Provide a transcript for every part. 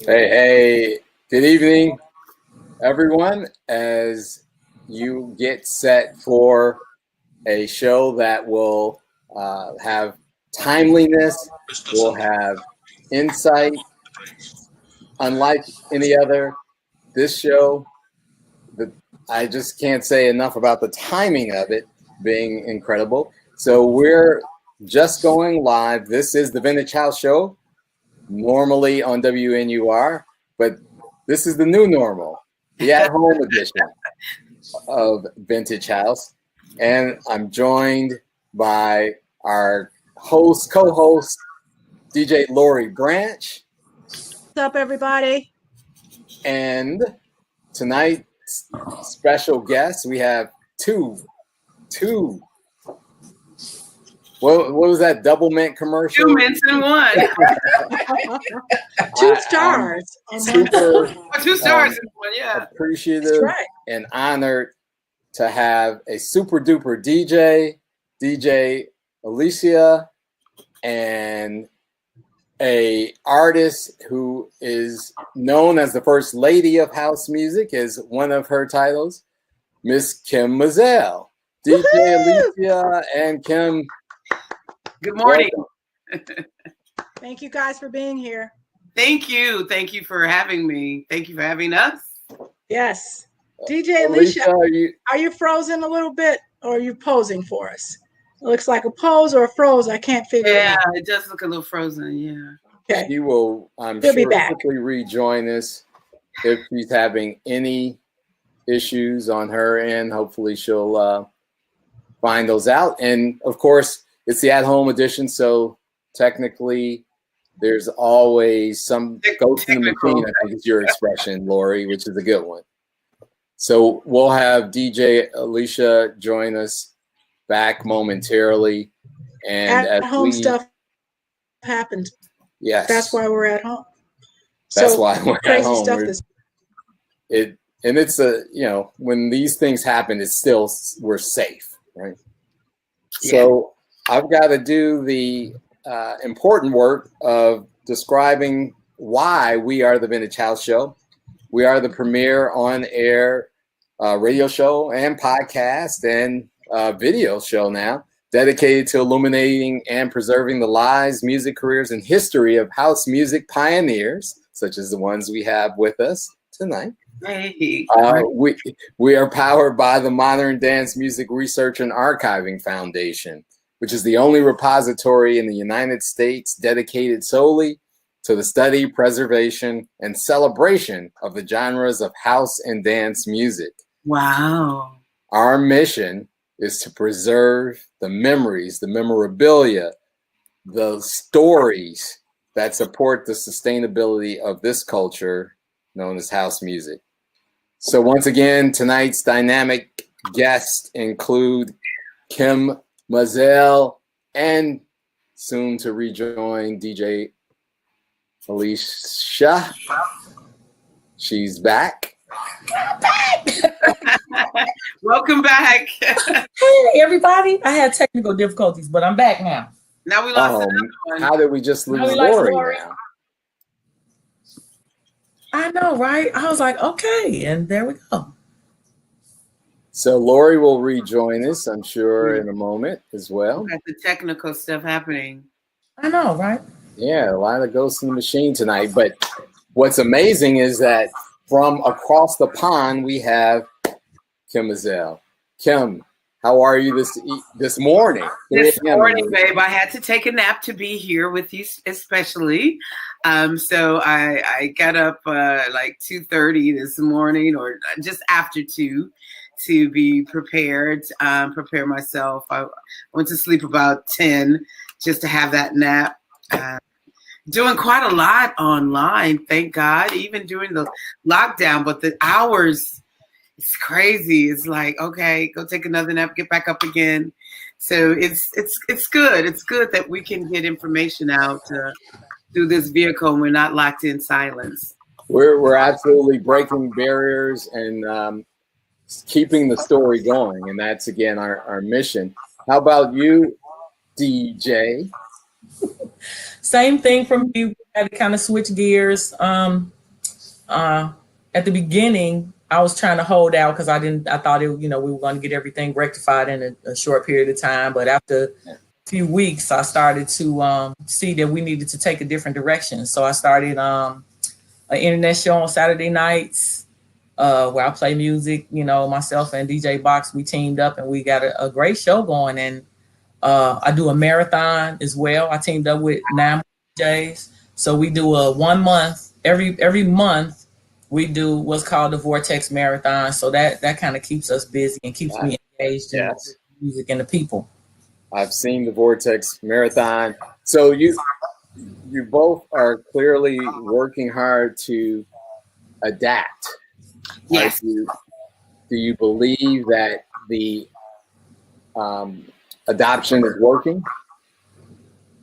Hey, good evening, everyone. As you get set for a show that will have timeliness, will have insight, unlike any other. This show, I just can't say enough about the timing of it being incredible. So we're just going live. This is the Vintage House Show, normally on WNUR, but this is the new normal, the at-home edition of Vintage House. And I'm joined by our co-host, DJ Lori Branch. What's up, everybody? And tonight's special guests, we have two. What was that double mint commercial? 2 mints in one. 2 stars. Super 2 stars in one, yeah. appreciative and honored to have a super duper DJ, Dee Jay Alicia, and a artist who is known as the first lady of house music, is one of her titles, Miss Kym Mazelle. DJ Alicia and Kym, good morning. Thank you guys for being here. Thank you for having me. Thank you for having us. Yes. DJ Alicia, are you frozen a little bit, or are you posing for us? It looks like a pose or a froze. I can't figure it out. Yeah, it does look a little frozen, yeah. Okay. She will, I'm sure, quickly rejoin us if she's having any issues on her end. Hopefully she'll find those out. And of course, it's the at-home edition, so technically there's always some ghost in the machine, I think is your expression, Lori, which is a good one. So we'll have DJ Alicia join us back momentarily. And at-home stuff happened. Yes. That's why we're at home. That's why we're at home. Stuff and it's when these things happen, it's still, we're safe, right? Yeah. So I've got to do the important work of describing why we are the Vintage House Show. We are the premier on-air radio show and podcast and video show now, dedicated to illuminating and preserving the lives, music careers, and history of house music pioneers, such as the ones we have with us tonight. Hey. We are powered by the Modern Dance Music Research and Archiving Foundation, which is the only repository in the United States dedicated solely to the study, preservation, and celebration of the genres of house and dance music. Wow. Our mission is to preserve the memories, the memorabilia, the stories that support the sustainability of this culture known as house music. So once again, tonight's dynamic guests include Kym Mazelle and soon to rejoin DJ Alicia. She's back. Welcome back. Hey, everybody. I had technical difficulties, but I'm back now. Now we lost another one. How did we just lose Lori now? I know, right? I was like, okay, and there we go. So Lori will rejoin us, I'm sure, in a moment as well. Got the technical stuff happening. I know, right? Yeah, a lot of ghosts in the machine tonight. But what's amazing is that from across the pond, we have Kym Mazelle. Kym, how are you this morning? This morning, babe, I had to take a nap to be here with you, especially. So I got up like 2:30 this morning, or just after 2, to be prepared, prepare myself. I went to sleep about 10 just to have that nap. Doing quite a lot online, thank God, even during the lockdown, but the hours, it's crazy. It's like, okay, go take another nap, get back up again. So it's good. It's good that we can get information out through this vehicle and we're not locked in silence. We're absolutely breaking barriers and keeping the story going. And that's, again, our mission. How about you, DJ? Same thing from you. had to kind of switch gears. At the beginning, I was trying to hold out because I thought we were going to get everything rectified in a short period of time. But after a few weeks, I started to see that we needed to take a different direction. So I started an internet show on Saturday nights where I play music. Myself and DJ Box, we teamed up and we got a great show going. And I do a marathon as well. I teamed up with 9 DJs. So we do a 1 month, every month. We do what's called the Vortex Marathon. So that kind of keeps us busy and keeps me engaged in music and the people. I've seen the Vortex Marathon. So you both are clearly working hard to adapt. Yes. Do you believe that the adoption is working?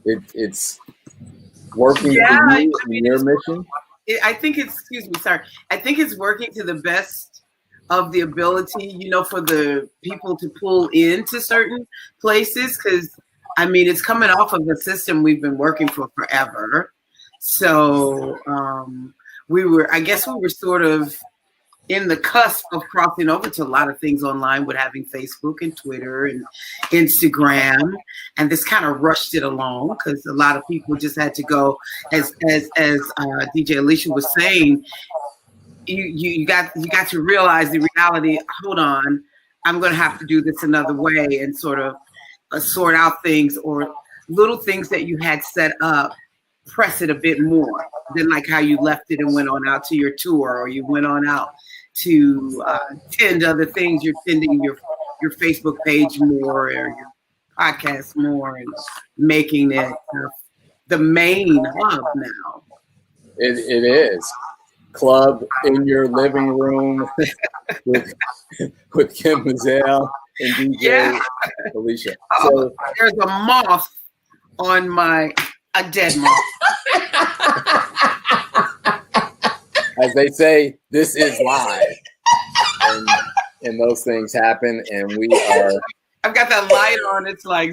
It's working for you in your mission? I think it's working to the best of the ability, for the people to pull into certain places. Because, it's coming off of a system we've been working for forever. So we were sort of in the cusp of crossing over to a lot of things online with having Facebook and Twitter and Instagram, and this kind of rushed it along because a lot of people just had to go, as DJ Alicia was saying, you got to realize the reality. Hold on, I'm going to have to do this another way and sort of sort out things, or little things that you had set up, press it a bit more than like how you left it and went on out to your tour, or you went on out to tend other things. You're tending your Facebook page more, or your podcast more, and making it the main hub now. It is. Club in your living room with Kym Mazelle and DJ Alicia. So there's a moth on a dead moth. As they say, this is live, and those things happen, and we are. I've got that light on. It's like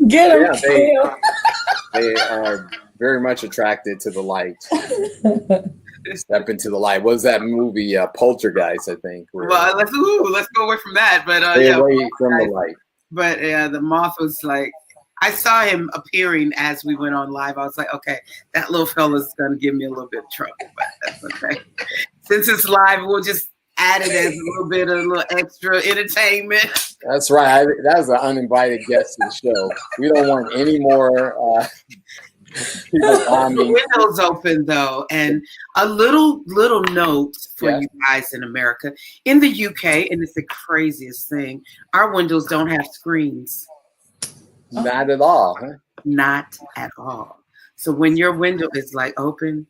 get them. They are very much attracted to the light. Step into the light. What was that movie? Poltergeist, I think. Well, let's go away from that. But away from the light. But the moth was like. I saw him appearing as we went on live. I was like, okay, that little fella's going to give me a little bit of trouble, but that's okay. Since it's live, we'll just add it as a little extra entertainment. That's right. That was an uninvited guest to the show. We don't want any more people bombing. The window's open, though. And a little note for you guys in America. In the UK, and it's the craziest thing, our windows don't have screens. Not at all, huh? Not at all. So when your window is open,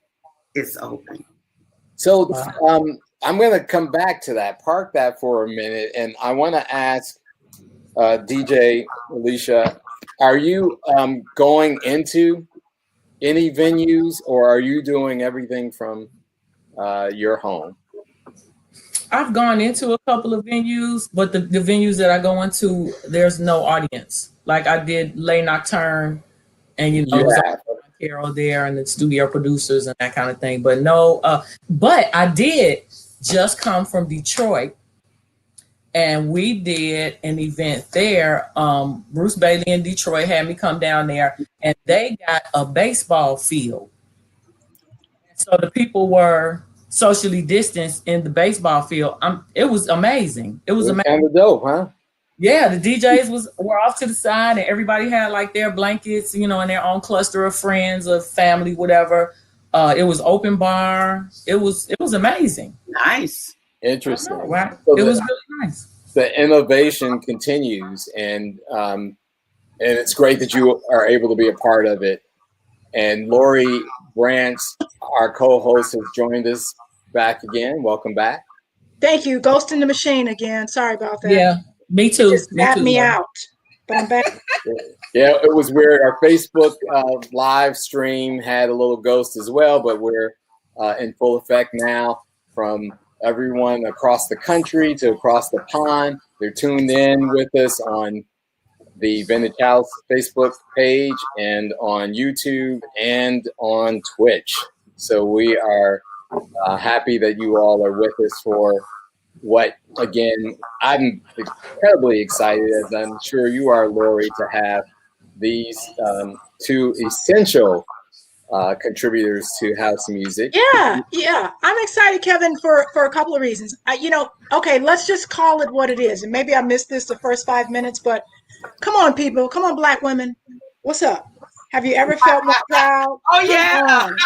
it's open. So I'm going to come back to that, park that for a minute, and I want to ask DJ Alicia, are you going into any venues, or are you doing everything from your home? I've gone into a couple of venues, but the venues that I go into, there's no audience. Like I did Les Nocturnes, and it was Carol there and the studio producers and that kind of thing. But no, but I did just come from Detroit, and we did an event there. Bruce Bailey in Detroit had me come down there, and they got a baseball field. So the people were socially distanced in the baseball field. It was amazing. It was amazing. Kind of dope, huh? Yeah, the DJs were off to the side, and everybody had their blankets, and their own cluster of friends or family, whatever. It was open bar. It was amazing. Nice. Interesting. Right? So it was really nice. The innovation continues, and it's great that you are able to be a part of it. And Lori Branch, our co-host, has joined us back again. Welcome back. Thank you. Ghost in the machine again. Sorry about that. Yeah, me too. Just tapped me out, but I'm back. Yeah, it was weird. Our Facebook live stream had a little ghost as well, but we're in full effect now. From everyone across the country to across the pond, they're tuned in with us on the Vintage House Facebook page and on YouTube and on Twitch. So we are happy that you all are with us for what, again, I'm incredibly excited, as I'm sure you are, Lori, to have these two essential contributors to house music. Yeah. I'm excited, Kevin, for a couple of reasons. Okay, let's just call it what it is. And maybe I missed this the first 5 minutes, but come on, people. Come on, Black women. What's up? Have you ever felt more proud? Oh, yeah. Come on.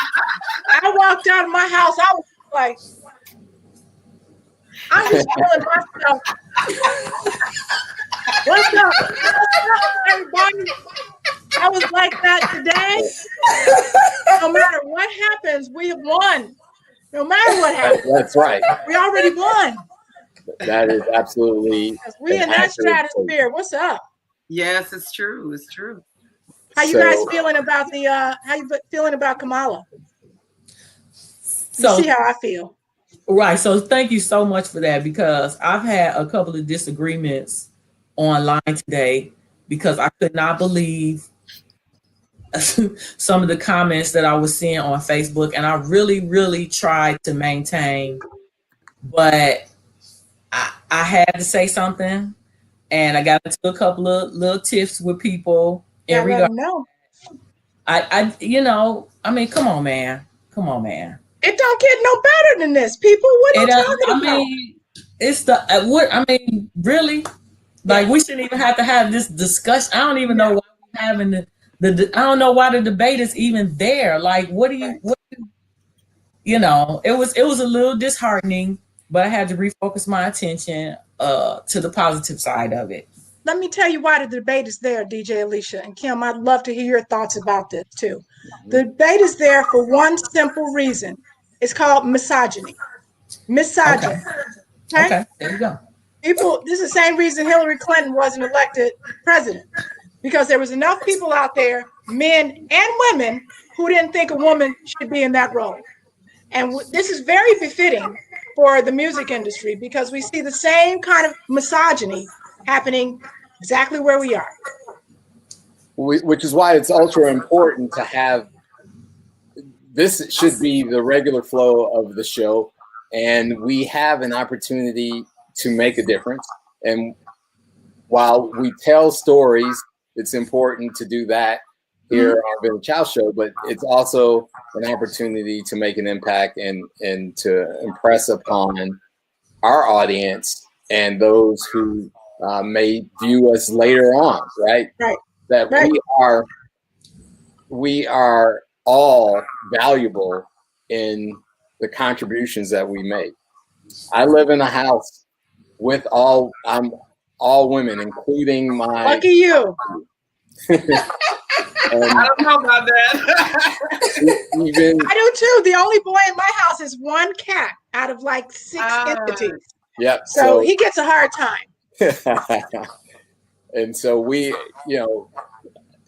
I walked out of my house. I was like, I'm just feeling myself. What's up? What's up, everybody? I was like that today. No matter what happens, we have won. No matter what happens. That's right. We already won. That is absolutely. We in that stratosphere. What's up? Yes, it's true. It's true. How you guys feeling about how you feeling about Kamala? So you see how I feel. Right. So thank you so much for that, because I've had a couple of disagreements online today because I could not believe some of the comments that I was seeing on Facebook, and I really, really tried to maintain, but I had to say something, and I got into a couple of little tiffs with people in regard. No. I mean, come on, man. It don't get no better than this, people. What are you talking about? I mean, it's really? Like, we shouldn't even have to have this discussion. I don't even know why we're having I don't know why the debate is even there. Like, it was a little disheartening, but I had to refocus my attention to the positive side of it. Let me tell you why the debate is there, Dee Jay Alicia and Kym. I'd love to hear your thoughts about this too. The debate is there for one simple reason. It's called misogyny. Misogyny. Okay, there you go. People, this is the same reason Hillary Clinton wasn't elected president, because there was enough people out there, men and women, who didn't think a woman should be in that role. And this is very befitting for the music industry, because we see the same kind of misogyny happening exactly where we are. Which is why it's ultra important to have, this should be the regular flow of the show, and we have an opportunity to make a difference. And while we tell stories, it's important to do that here on the Vintage House Show, but it's also an opportunity to make an impact and to impress upon our audience and those who may view us later on, right? That we are all valuable in the contributions that we make. I live in a house with all women, including my. Lucky you. I don't know about that. I do too. The only boy in my house is one cat out of like 6 entities. Yep. So he gets a hard time. And so we,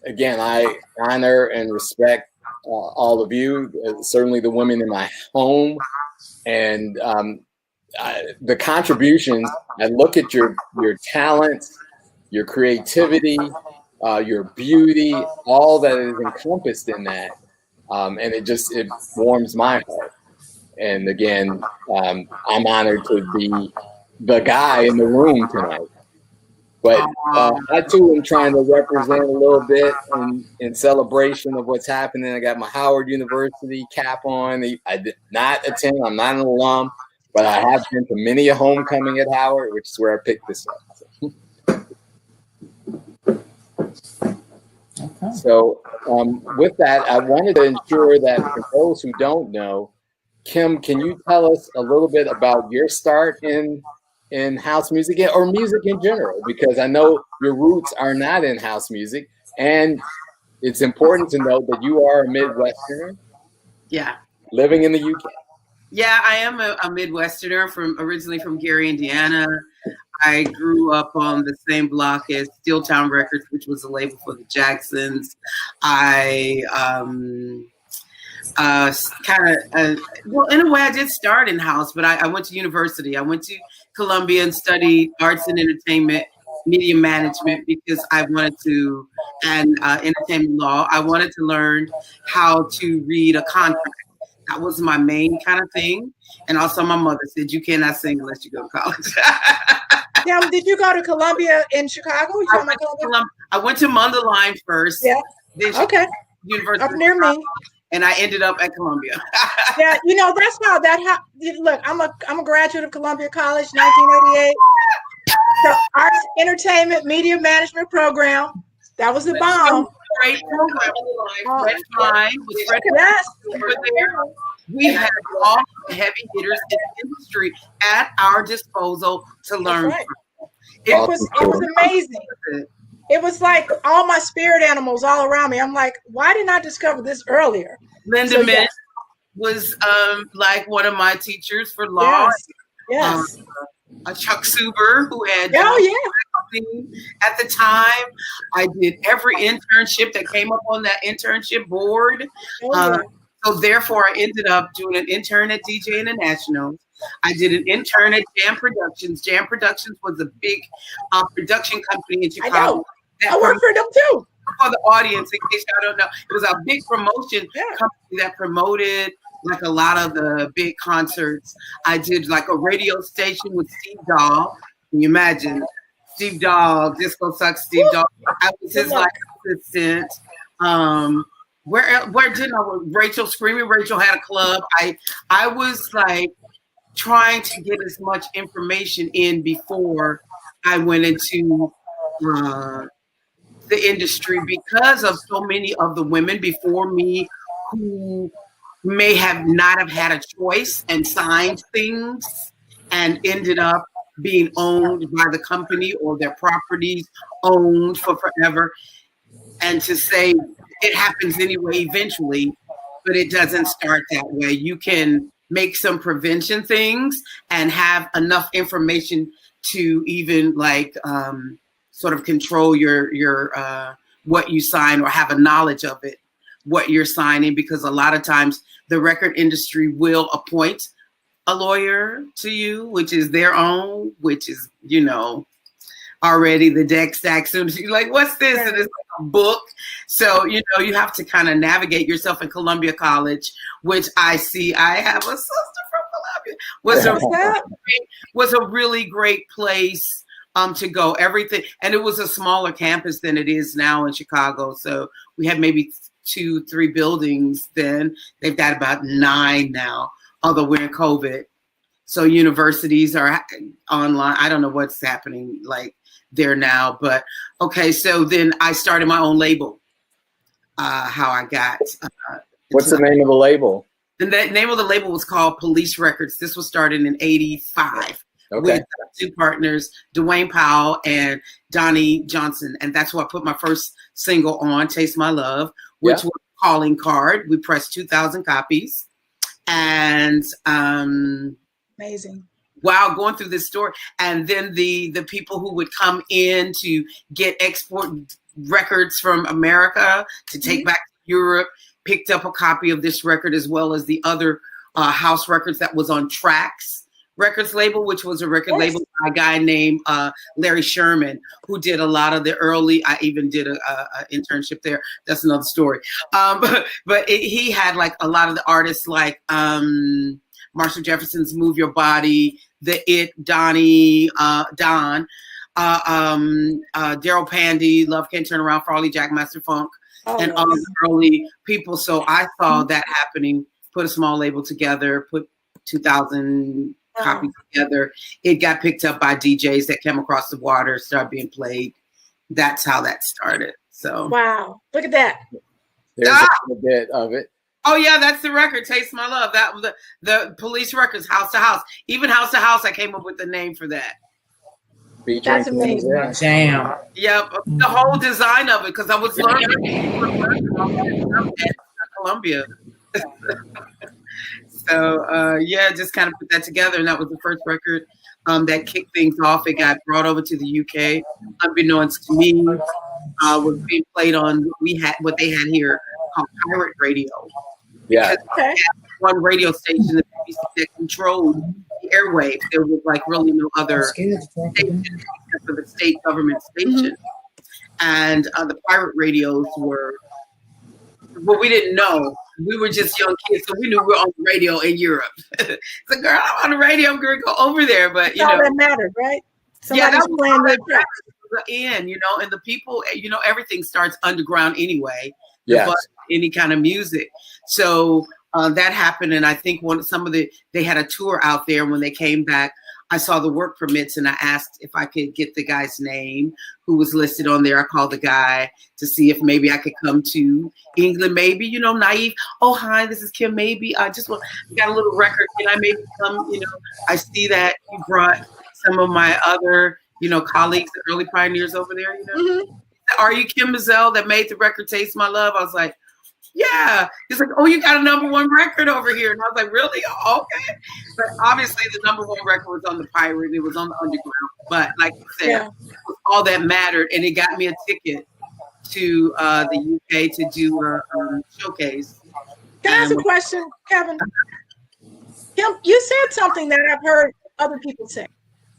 again, I honor and respect all of you, certainly the women in my home, and the contributions. I look at your talents, your creativity, your beauty, all that is encompassed in that, and it warms my heart. And again, I'm honored to be the guy in the room tonight. But I too am trying to represent a little bit in celebration of what's happening. I got my Howard University cap on. I did not attend. I'm not an alum, but I have been to many a homecoming at Howard, which is where I picked this up. Okay. So with that, I wanted to ensure that for those who don't know, Kym, can you tell us a little bit about your start in house music or music in general? Because I know your roots are not in house music, and it's important to note that you are a Midwesterner. Yeah. Living in the UK. Yeah, I am a Midwesterner originally from Gary, Indiana. I grew up on the same block as Steeltown Records, which was a label for the Jacksons. I well, in a way, I did start in house, but I went to university. I went to Columbia and studied arts and entertainment media management because I wanted to, and entertainment law. I wanted to learn how to read a contract. That was my main kind of thing. And also my mother said, you cannot sing unless you go to college. Now, did you go to Columbia in Chicago? I went to Mundelein first. Yeah. Okay. University up near me. And I ended up at Columbia. Yeah, that's how that happened. Look, I'm a graduate of Columbia College, 1988. The Arts, Entertainment, Media Management program. That was the bomb. Great program. Yes. We had all the heavy hitters in the industry at our disposal to learn. Right. It was amazing. It was like all my spirit animals all around me. I'm like, why didn't I discover this earlier? Linda Mintz was like one of my teachers for law. Yes. Chuck Suber, who had at the time. I did every internship that came up on that internship board. So therefore, I ended up doing an intern at Dee Jay International. I did an intern at Jam Productions. Jam Productions was a big production company in Chicago. I worked for them too. For the audience, in case y'all don't know, it was a big promotion company that promoted like a lot of the big concerts. I did like a radio station with Steve Dahl. Can you imagine? Steve Dahl, Disco Sucks, Steve Dahl. I was his like assistant. Where didn't I work? Rachel, Screaming Rachel had a club. I was like trying to get as much information in before I went into the industry because of so many of the women before me who may have not have had a choice and signed things and ended up being owned by the company or their properties owned for forever. And to say it happens anyway eventually, but it doesn't start that way. You can make some prevention things and have enough information to even like sort of control your what you sign or have a knowledge of it, what you're signing, because a lot of times the record industry will appoint a lawyer to you, which is their own, which is, already the deck stacked. Soon as you're like, what's this? And it's like a book. So, you have to kind of navigate yourself in Columbia College, which I see. I have a sister from Columbia. Was a really great place to go. Everything. And it was a smaller campus than it is now in Chicago. So we had maybe 2-3 buildings then. They've got about 9 now, although we're in COVID. So universities are online. I don't know what's happening like there now, but okay. So then I started my own label. How I got. What's the name of the label? The name of the label was called Police Records. This was started in '85 with 2 partners, Dwayne Powell and Donnie Johnson. And that's why I put my first single on, Taste My Love, which was Calling Card. We pressed 2,000 copies. And amazing. Wow, going through this story. And then the people who would come in to get export records from America to take back to Europe picked up a copy of this record as well as the other house records that was on Trax Records label, which was a record label by a guy named Larry Sherman, who did a lot of the early. I even did a internship there. That's another story. But he had like a lot of the artists like Marshall Jefferson's "Move Your Body," Donnie, Don, Daryl Pandy, "Love Can't Turn Around," Farley, Jack Master Funk, and all the early people. So I saw that happening. Put a small label together. Put 2,000 copies together. It got picked up by DJs that came across the water, started being played. That's how that started. So wow, look at that. There's a bit of it. Oh yeah, that's the record, Taste My Love. That was the Police Records, House to House. Even House to House, I came up with the name for that. That's amazing. Jam. Yep, the whole design of it, because I was learning at Columbia. So just kind of put that together, and that was the first record that kicked things off. It got brought over to the UK, unbeknownst to me. Was being played on what they had here called pirate radio. Yeah, one radio station that controlled the airwaves. There was like really no other station except for the state government station. And the pirate radios were, well, we didn't know. We were just young kids, so we knew we were on the radio in Europe. It's like, girl, I'm on the radio, I'm going to go over there. But, all that mattered, right? Somebody's playing their tracks. And the people, everything starts underground anyway. Yes. But any kind of music. So that happened. And I think they had a tour out there. And when they came back, I saw the work permits and I asked if I could get the guy's name who was listed on there. I called the guy to see if maybe I could come to England, maybe, naive. Oh, hi, this is Kym. Maybe I just got a little record. Can I maybe come? I see that you brought some of my other, colleagues, the early pioneers over there, Are you Kym Mazelle that made the record Taste My Love? I was like, yeah. He's like, oh, you got a #1 record over here. And I was like, really? Oh, okay. But obviously the #1 record was on the pirate. It was on the underground. But like I said, all that mattered. And it got me a ticket to the UK to do a showcase. Can I ask a question, Kevin? Kym, you said something that I've heard other people say,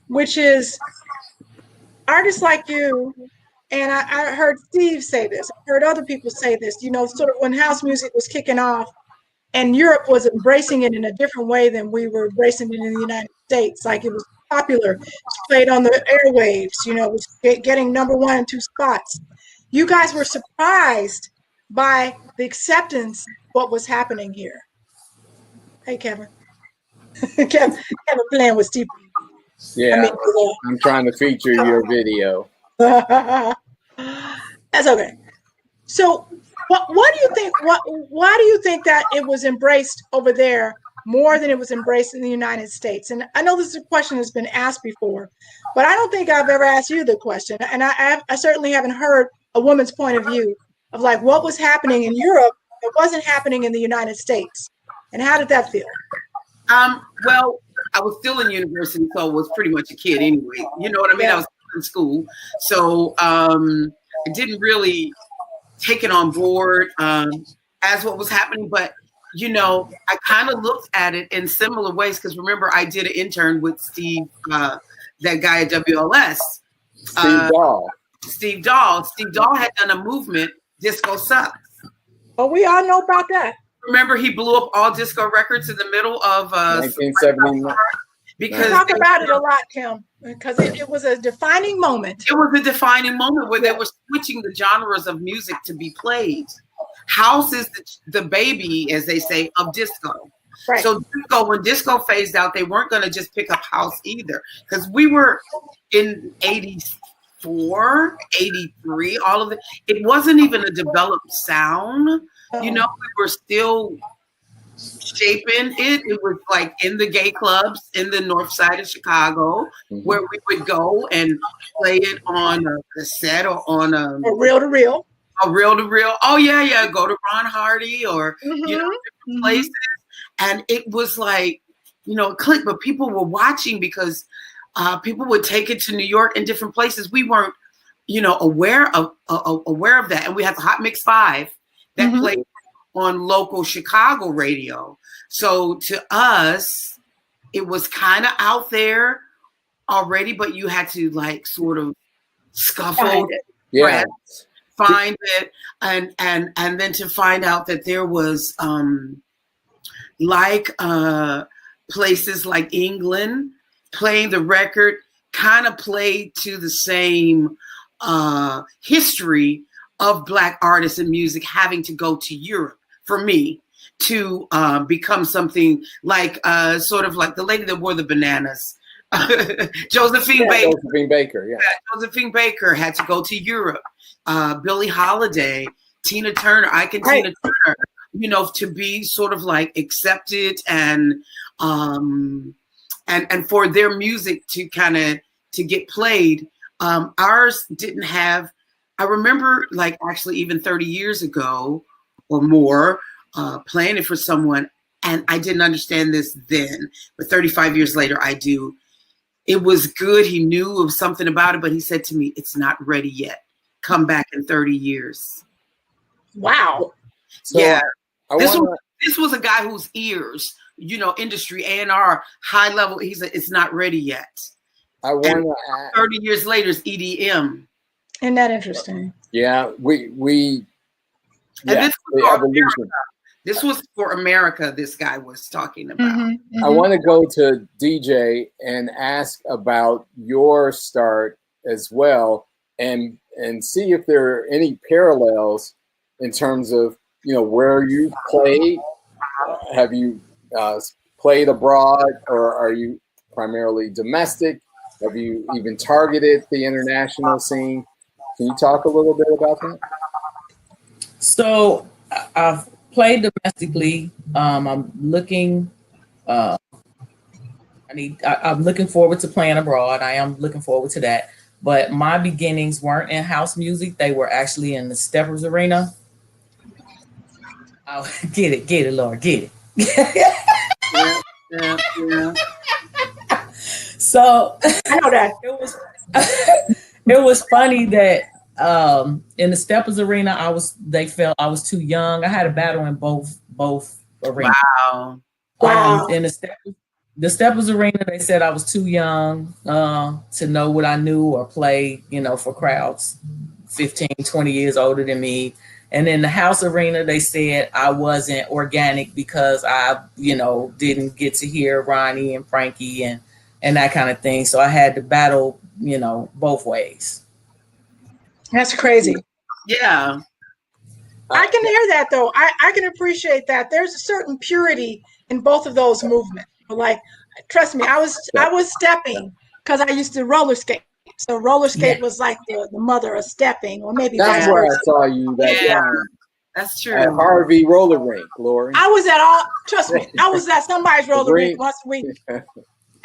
which is artists like you, and I heard Steve say this, I heard other people say this, sort of when house music was kicking off and Europe was embracing it in a different way than we were embracing it in the United States. Like it was popular, it was played on the airwaves, it was getting #1 in 2 spots. You guys were surprised by the acceptance of what was happening here. Hey, Kevin. Kevin playing with Steve. Yeah, I'm trying to feature your video. That's okay. So what do you think? Why do you think that it was embraced over there more than it was embraced in the United States? And I know this is a question that's been asked before, but I don't think I've ever asked you the question. And I certainly haven't heard a woman's point of view of like what was happening in Europe that wasn't happening in the United States. And how did that feel? Well, I was still in university, so I was pretty much a kid anyway. You know what I mean? I was in school. So I didn't really take it on board as what was happening. But, I kind of looked at it in similar ways because remember, I did an intern with Steve, that guy at WLS. Steve Dahl. Steve Dahl had done a movement, Disco Sucks. Oh, we all know about that. Remember, he blew up all disco records in the middle of 1979. Because talk about it a lot, Kym, because it was a defining moment. It was a defining moment where they were switching the genres of music to be played. House is the baby, as they say, of disco. Right. So when disco phased out, they weren't going to just pick up house either, because we were in 84, 83, all of it. It wasn't even a developed sound. We were still shaping it. It was like in the gay clubs in the north side of Chicago, where we would go and play it on a cassette or on a reel-to-reel. A reel-to-reel. Oh yeah. Go to Ron Hardy or different places. And it was like, it clicked, but people were watching because people would take it to New York and different places. We weren't, aware of that. And we had the Hot Mix 5 that played on local Chicago radio. So to us, it was kind of out there already, but you had to like sort of scuffle, find it, and then to find out that there was places like England playing the record kind of played to the same history of Black artists and music having to go to Europe for me to become something like sort of like the lady that wore the bananas, Josephine Baker. Josephine Baker, yeah. Josephine Baker had to go to Europe. Billie Holiday, Tina Turner, Tina Turner, to be sort of like accepted and for their music to kind of to get played. Ours didn't have. I remember, like, actually even 30 years ago or more, playing it for someone, and I didn't understand this then, but 35 years later, I do. It was good. He knew of something about it, but he said to me, "It's not ready yet. Come back in 30 years." Wow. So this was a guy whose ears industry, A&R, high level. He said, it's not ready yet. I want to 30 years later is EDM. Isn't that interesting? Yeah, we And yeah, the evolution. This was for America, this guy was talking about. Mm-hmm, I want to go to DJ and ask about your start as well, and see if there are any parallels in terms of where you played. Have you played abroad, or are you primarily domestic? Have you even targeted the international scene? Can you talk a little bit about that? So I've played domestically. I'm looking. I'm looking forward to playing abroad. I am looking forward to that. But my beginnings weren't in house music. They were actually in the Steppers arena. Oh, get it, Lord, get it. Yeah. So I know that it was funny that in the Steppers arena, they felt I was too young. I had a battle in both arenas. Wow. In the Steppers arena, they said I was too young to know what I knew or play, for crowds 15, 20 years older than me. And in the house arena, they said I wasn't organic because I, didn't get to hear Ronnie and Frankie and that kind of thing. So I had to battle, both ways. That's crazy. Yeah. I can hear that though. I can appreciate that. There's a certain purity in both of those movements. Like, trust me, I was stepping because I used to roller skate. So roller skate was like the mother of stepping, or maybe that's where I saw you that time. That's true. At Harvey Roller Rink, Lori. I was at somebody's roller rink once a week.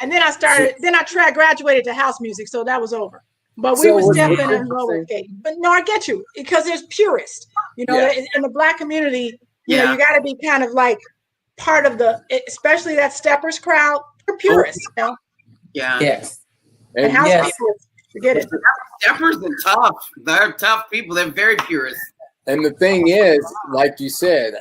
And then I graduated to house music, so that was over. But we were stepping and roller skating. But no, I get you, because there's purists. In the Black community, you got to be kind of like part of especially that steppers crowd. They're purists, Yeah. Yes. And house people, forget it. Steppers are tough. They're tough people. They're very purists. And the thing is, like you said,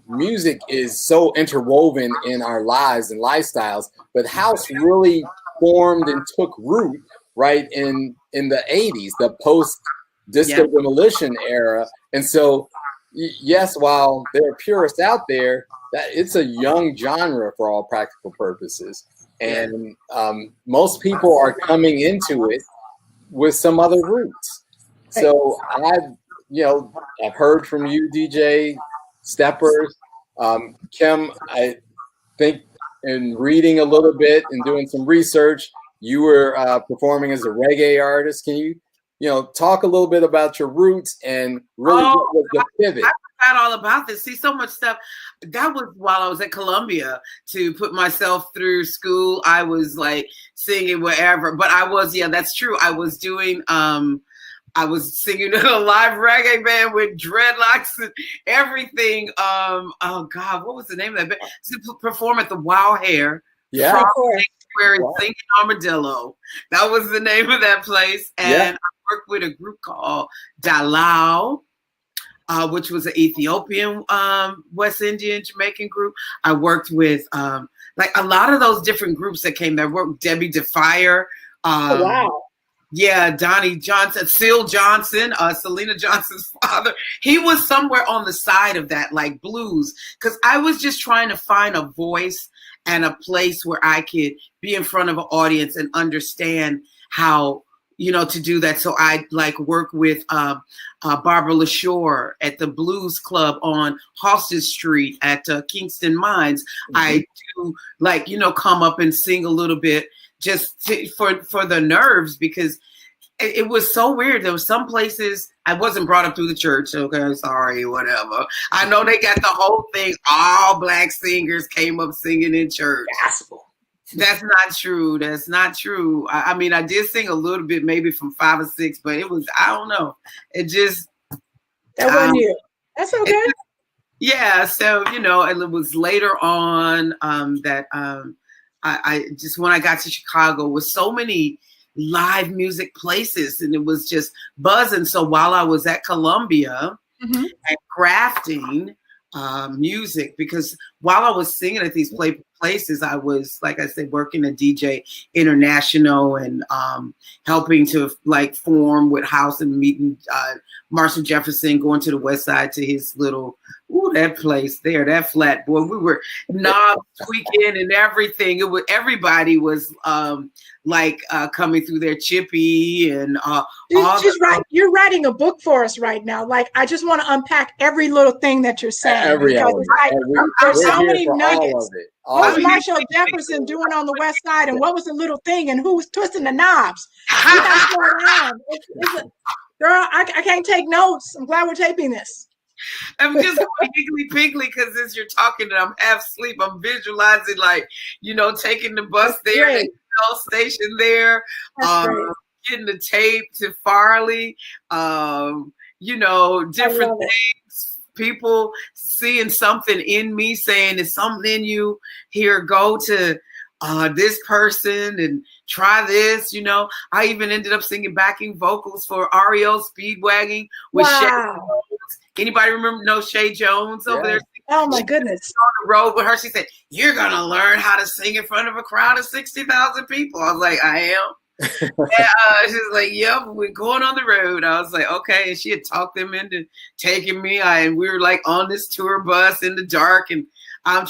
music is so interwoven in our lives and lifestyles, but house really formed and took root right in the 80s, the post-disco demolition era. And so, yes, while there are purists out there, that it's a young genre for all practical purposes. And most people are coming into it with some other roots. So I've heard from you, DJ, Steppers. Kym, I think in reading a little bit and doing some research, you were performing as a reggae artist. Can you, talk a little bit about your roots and really what was the pivot? I forgot all about this. See, so much stuff. That was while I was at Columbia to put myself through school. I was like singing wherever, but that's true. I was doing, I was singing in a live reggae band with dreadlocks and everything. Oh God, what was the name of that band? To perform at the Wow Hair. Yeah. Singing Armadillo. That was the name of that place. And I worked with a group called Dalao, which was an Ethiopian, West Indian, Jamaican group. I worked with like a lot of those different groups that came there. I worked with Debbie Defire. Wow. Yeah, Donnie Johnson, Seal Johnson, Selena Johnson's father. He was somewhere on the side of that, like blues, because I was just trying to find a voice and a place where I could be in front of an audience and understand how, to do that. So I work with Barbara LaShore at the Blues Club on Hostage Street at Kingston Mines. Mm-hmm. I do come up and sing a little bit just for the nerves, because it was so weird. There was some places I wasn't brought up through the church. Okay, sorry, whatever. I know they got the whole thing. All Black singers came up singing in church. Gospel. That's not true. That's not true. I mean, I did sing a little bit, maybe from 5 or 6, but it was, I don't know. It just. That wasn't you. That's okay. So, and it was later on that I just, when I got to Chicago, with so many live music places, and it was just buzzing. So while I was at Columbia and crafting music, because while I was singing at these places. I was, like I said, working at DJ International and helping to like form with House and meeting Marshall Jefferson, going to the West Side to his little, that place there, that flat, boy. We were knob tweaking and everything. Everybody was coming through there, Chippy and you're writing a book for us right now. Like, I just want to unpack every little thing that you're saying. There's so many nuggets. What was Marshall Jefferson doing on the West Side, and what was the little thing, and who was twisting the knobs? What's going on? Girl, I can't take notes. I'm glad we're taping this. I'm just giggly piggly because as you're talking and I'm half asleep, I'm visualizing taking the bus there, the station there, getting the tape to Farley, different things. People seeing something in me, saying there's something in you here. Go to this person and try this. I even ended up singing backing vocals for REO Speedwagon with Shay Jones. Anybody know Shay Jones over there? Oh my goodness! On the road with her, she said, "You're gonna learn how to sing in front of a crowd of 60,000 people." I was like, "I am." She was like, "Yep, we're going on the road." I was like, "Okay." And she had talked them into taking me. And we were like on this tour bus in the dark, and I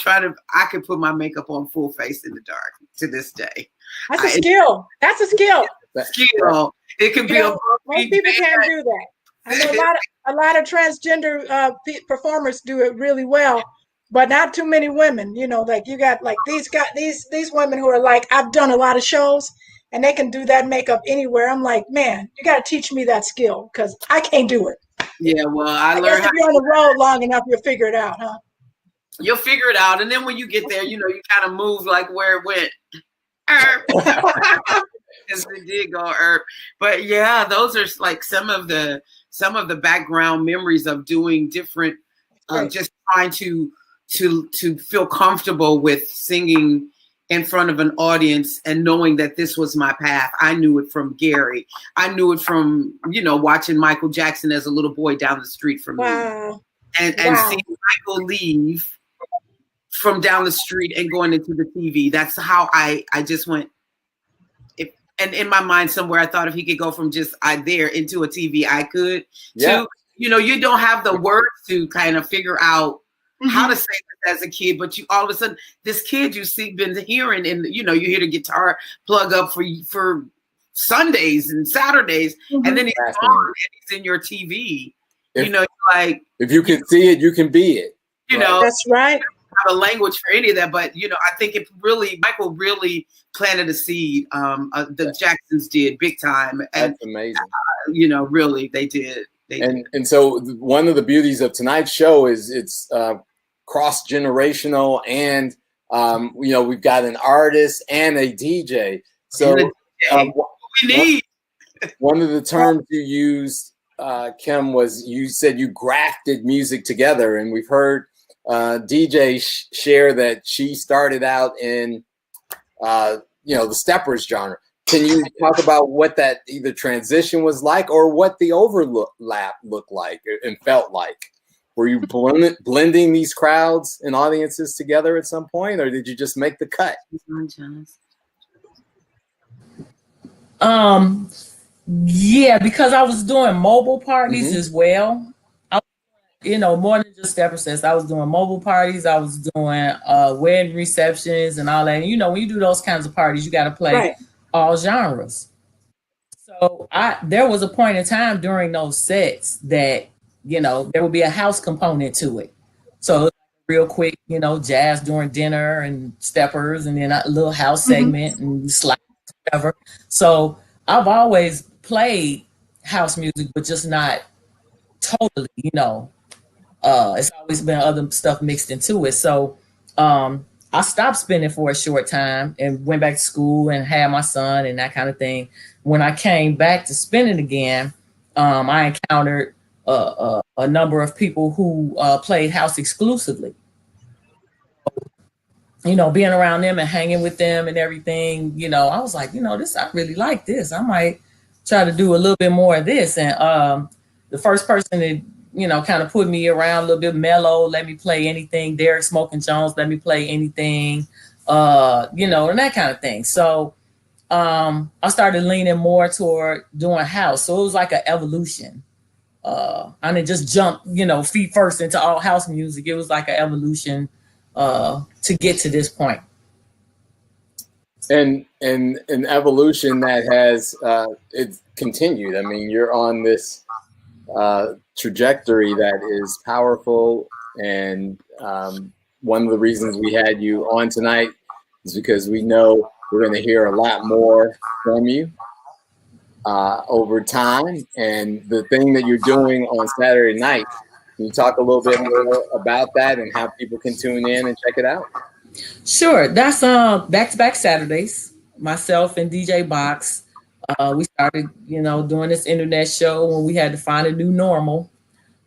could put my makeup on full face in the dark to this day. That's a skill. That's a skill. Skill. It can be most people can't do that. I know a lot of transgender performers do it really well, but not too many women. Like you got like these women who are like, I've done a lot of shows and they can do that makeup anywhere. I'm like, man, you got to teach me that skill because I can't do it. Yeah, well, I learned. Guess if you're on the road long enough, you'll figure it out, huh? You'll figure it out, and then when you get there, you kind of move like where it went. Because it did go herb. But yeah, those are like some of the background memories of doing different, just trying to feel comfortable with singing in front of an audience and knowing that this was my path. I knew it from Gary. I knew it from, watching Michael Jackson as a little boy down the street from me. And seeing Michael leave from down the street and going into the TV. That's how I just went. And in my mind somewhere, I thought if he could go from just there into a TV, I could too. You don't have the words to kind of figure out how to say this as a kid, but you all of a sudden, this kid been hearing, and you hear the guitar plug up for Sundays and Saturdays, and then he's on and he's in your TV. Like if you can see it, you can be it. That's right. Have a language for any of that, but I think Michael really planted a seed. The Jacksons did big time, and that's amazing. Really they did. And so one of the beauties of tonight's show is it's cross generational, and we've got an artist and a DJ. So we need one of the terms you used, Kym, was you said you grafted music together, and we've heard DJ share that she started out in the steppers genre. Can you talk about what that either transition was like or what the overlap looked like and felt like? Were you blending these crowds and audiences together at some point, or did you just make the cut? Yeah, because I was doing mobile parties as well. More than just stepper sets. I was doing mobile parties. I was doing wedding receptions and all that. And, when you do those kinds of parties, you got to play all genres. So there was a point in time during those sets that, there would be a house component to it. So real quick, jazz during dinner and steppers, and then a little house segment and slides, whatever. So I've always played house music, but just not totally, it's always been other stuff mixed into it. So I stopped spinning for a short time and went back to school and had my son and that kind of thing. When I came back to spinning again, I encountered a number of people who played house exclusively. Being around them and hanging with them and everything, I was like, I really like this. I might try to do a little bit more of this. And the first person that kind of put me around a little bit mellow, let me play anything. Derek Smoking Jones, let me play anything. and that kind of thing. So I started leaning more toward doing house. So it was like an evolution. I didn't just jump, feet first into all house music. It was like an evolution to get to this point. And an evolution that has it's continued. I mean, you're on this trajectory that is powerful, and one of the reasons we had you on tonight is because we know we're going to hear a lot more from you over time. And the thing that you're doing on Saturday night, can you talk a little bit more about that and how people can tune in and check it out? Sure. That's back-to-back Saturdays. Myself and DJ Box. We started, doing this internet show when we had to find a new normal.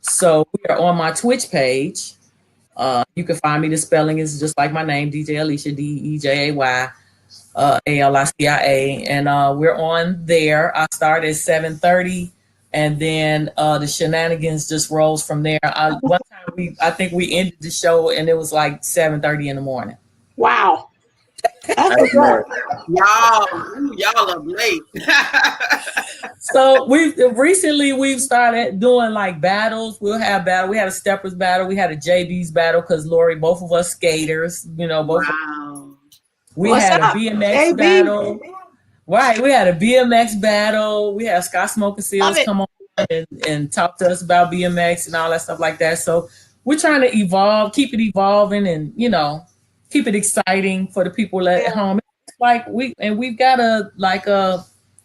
So we are on my Twitch page. You can find me. The spelling is just like my name, Dee Jay Alicia, DeJay Alicia. And we're on there. I start at 7:30, and then the shenanigans just rolls from there. One time I think we ended the show and it was like 7:30 in the morning. Wow. That's y'all up late. So we've started doing like battles. We'll have battle. We had a steppers battle. We had a JB's battle because Lori, both of us skaters, both. Wow. We What's had up, a BMX AB? battle. Right. We had a BMX battle. We had Scott Smoking Seals come on and talk to us about BMX and all that stuff like that. So we're trying to evolve, keep it evolving, and keep it exciting for the people at home. It's like we've got a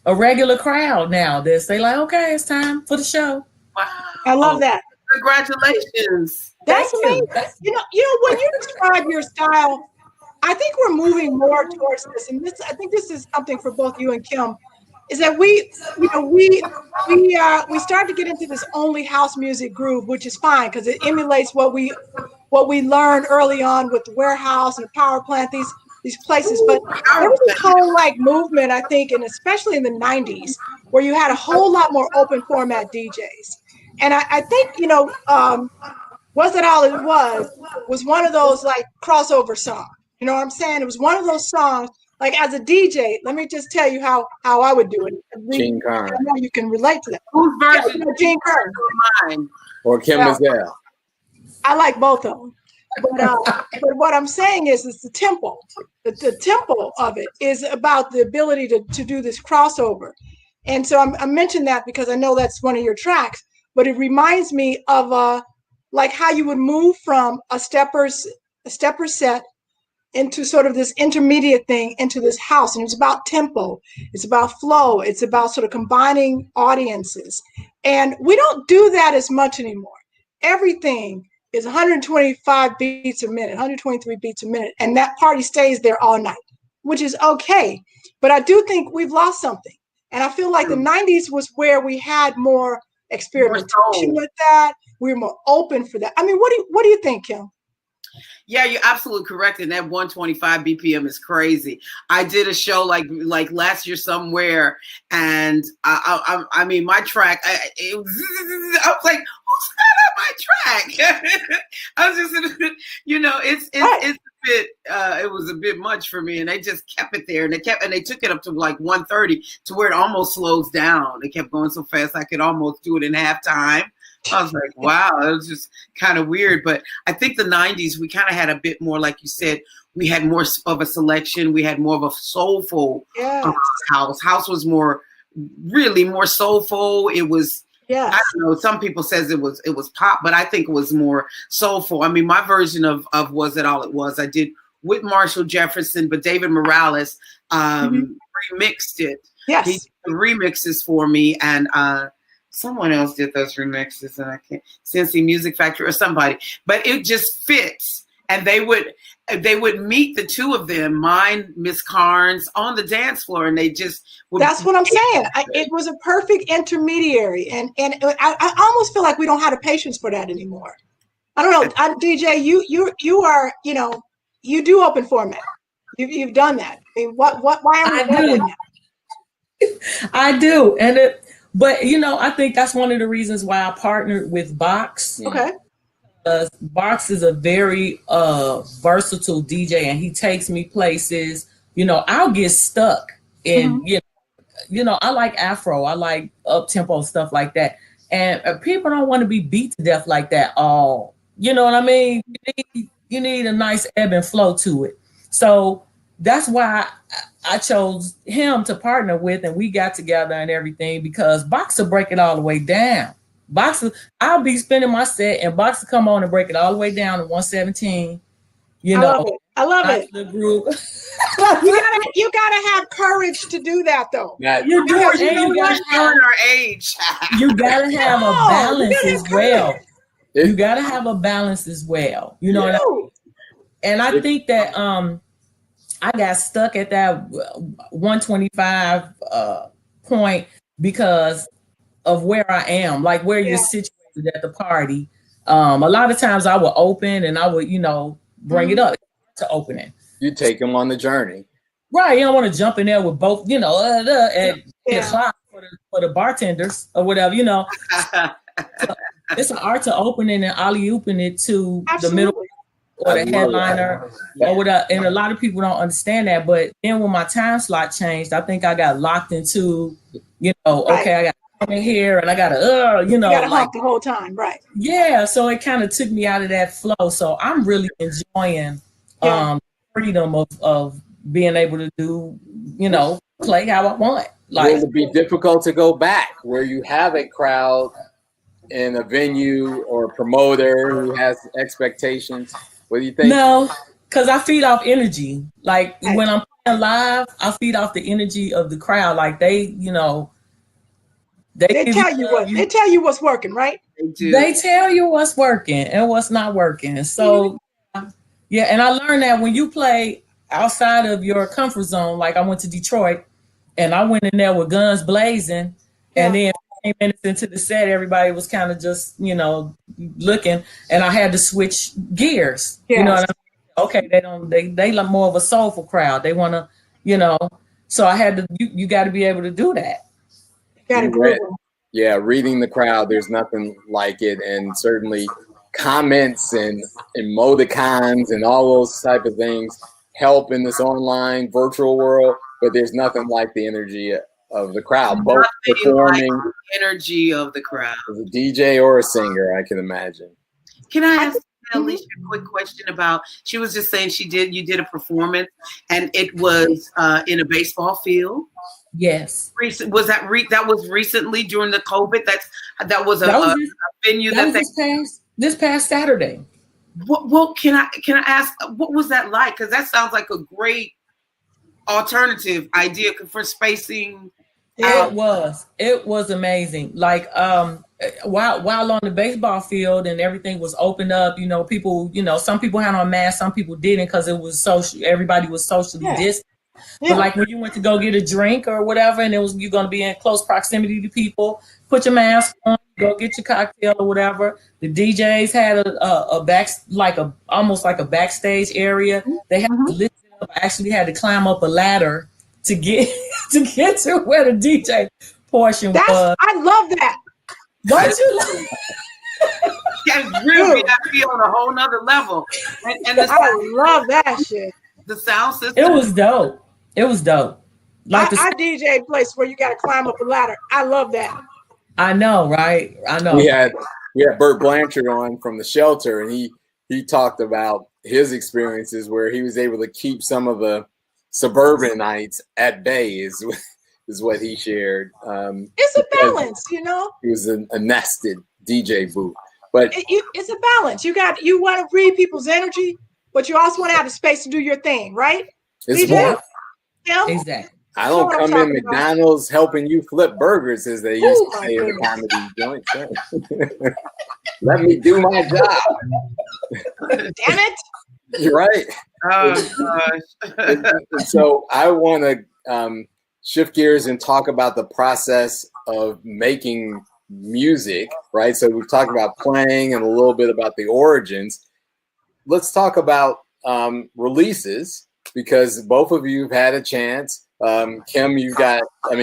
regular crowd now that say like, okay, it's time for the show. Wow. I love that. Congratulations. That's amazing. When you describe your style, I think we're moving more towards this, and I think this is something for both you and Kym, is that we start to get into this only house music groove, which is fine because it emulates what we learned early on with the Warehouse and the Power Plant, these places. But there was this whole movement, I think, and especially in the 90s, where you had a whole lot more open format DJs. And I think, Was That All It was one of those crossover songs. You know what I'm saying? It was one of those songs, as a DJ, let me just tell you how I would do it. Gene Kern. I know you can relate to that. Whose version? Gene Kern. Mine. Or Kym Mazelle. I like both of them. But what I'm saying is the tempo. The tempo of it is about the ability to do this crossover. And so I mentioned that because I know that's one of your tracks, but it reminds me of how you would move from a stepper set into sort of this intermediate thing into this house. And it's about tempo. It's about flow. It's about sort of combining audiences. And we don't do that as much anymore. Everything is 125 beats a minute, 123 beats a minute. And that party stays there all night, which is okay. But I do think we've lost something. And I feel like the 90s was where we had more experimentation with that. We were more open for that. I mean, what do you think, Kym? Yeah, you're absolutely correct. And that 125 BPM is crazy. I did a show like last year somewhere, and I mean, my track, I was like, who's got up my track? I was just, it's a bit, it was a bit much for me, and they just kept it there, and they took it up to 130 to where it almost slows down. They kept going so fast, I could almost do it in halftime. I was like, wow, it was just kind of weird. But I think the 90s, we kind of had a bit more, like you said, we had more of a selection. We had more of a soulful house. House was really more soulful. It was, I don't know, some people says it was pop, but I think it was more soulful. I mean, my version of Was It All It Was, I did with Marshall Jefferson, but David Morales remixed it. Yes. He did the remixes for me, and someone else did those remixes, and I can't, Cincy Music Factory or somebody, but it just fits. And they would meet the two of them, mine, Miss Carnes, on the dance floor, and they just would. That's what I'm saying. It was a perfect intermediary, and I almost feel like we don't have the patience for that anymore. I don't know, DJ. You are, you do open format. You've done that. I mean, why are we doing that? I do, But I think that's one of the reasons why I partnered with Box. Okay. because Box is a very versatile DJ, and he takes me places. I'll get stuck in I like Afro, I like up tempo stuff like that, and people don't want to be beat to death like that. You know what I mean? You need a nice ebb and flow to it. So that's why I chose him to partner with, and we got together and everything, because Box will break it all the way down. I'll be spinning my set, and Box will come on and break it all the way down to 117. I love it. The group. you gotta have courage to do that, though. You do, and you gotta have our age. You gotta have a balance as well. You gotta have a balance as well. You know what I mean? And I think that I got stuck at that 125 point because of where I am, like where you're situated at the party. A lot of times I would open and I would, bring it up to opening. You take them on the journey. Right. You don't want to jump in there with both, at 8 o'clock for the bartenders or whatever, So it's an art to opening and alley-ooping it to the middle or the headliner or whatever. And a lot of people don't understand that. But then when my time slot changed, I think I got locked into, okay, I got to come in here and I got to, you got to hump the whole time. Right. Yeah. So it kind of took me out of that flow. So I'm really enjoying freedom of being able to do, play how I want. Will it be difficult to go back where you have a crowd in a venue or a promoter who has expectations? What do you think? No, because I feed off energy. Like when I'm playing live, I feed off the energy of the crowd. Like they tell you what's working, right? They tell you what's working and what's not working. So and I learned that when you play outside of your comfort zone, like I went to Detroit and I went in there with guns blazing, and then 15 minutes into the set, everybody was kind of just, looking, and I had to switch gears. Yes. You know what I mean? Okay, they like more of a soulful crowd. They want to, so I had to, you got to be able to do that. Reading the crowd, there's nothing like it. And certainly comments and emoticons and all those type of things help in this online virtual world, but there's nothing like the energy of the crowd, both performing, like the energy of the crowd. As a DJ or a singer, I can imagine. Can I ask Alicia a quick question about? She was just saying you did a performance, and it was in a baseball field. Yes. Was that that was recently during the COVID? That was a venue this past Saturday. Well, can I ask what was that like? Because that sounds like a great alternative idea for spacing. It was amazing. Like while on the baseball field and everything was opened up, people, some people had on masks, some people didn't because it was social. Everybody was socially distant. But like when you went to go get a drink or whatever, and you're going to be in close proximity to people, put your mask on, go get your cocktail or whatever. The DJs had almost like a backstage area. They had to lift it up. I actually had to climb up a ladder to get to where the DJ portion was. I love that. Don't you love it? Yeah, really, that be on a whole nother level. And I love that shit. The sound system. It was dope. Like I DJ a place where you got to climb up a ladder. I love that. I know, right? I know. We had Burt Blanchard on from the Shelter, and he talked about his experiences where he was able to keep some of the suburbanites at bay is what he shared. It's a balance, It was a nested DJ booth, but it's a balance. You want to read people's energy, but you also want to have the space to do your thing, right? It's more. Exactly. I don't come in McDonald's helping you flip burgers, as they used to say in the comedy joint. Let me do my job. Damn it. You're right. Oh, gosh. So I want to shift gears and talk about the process of making music, right? So we've talked about playing and a little bit about the origins. Let's talk about releases, because both of you have had a chance. Kym,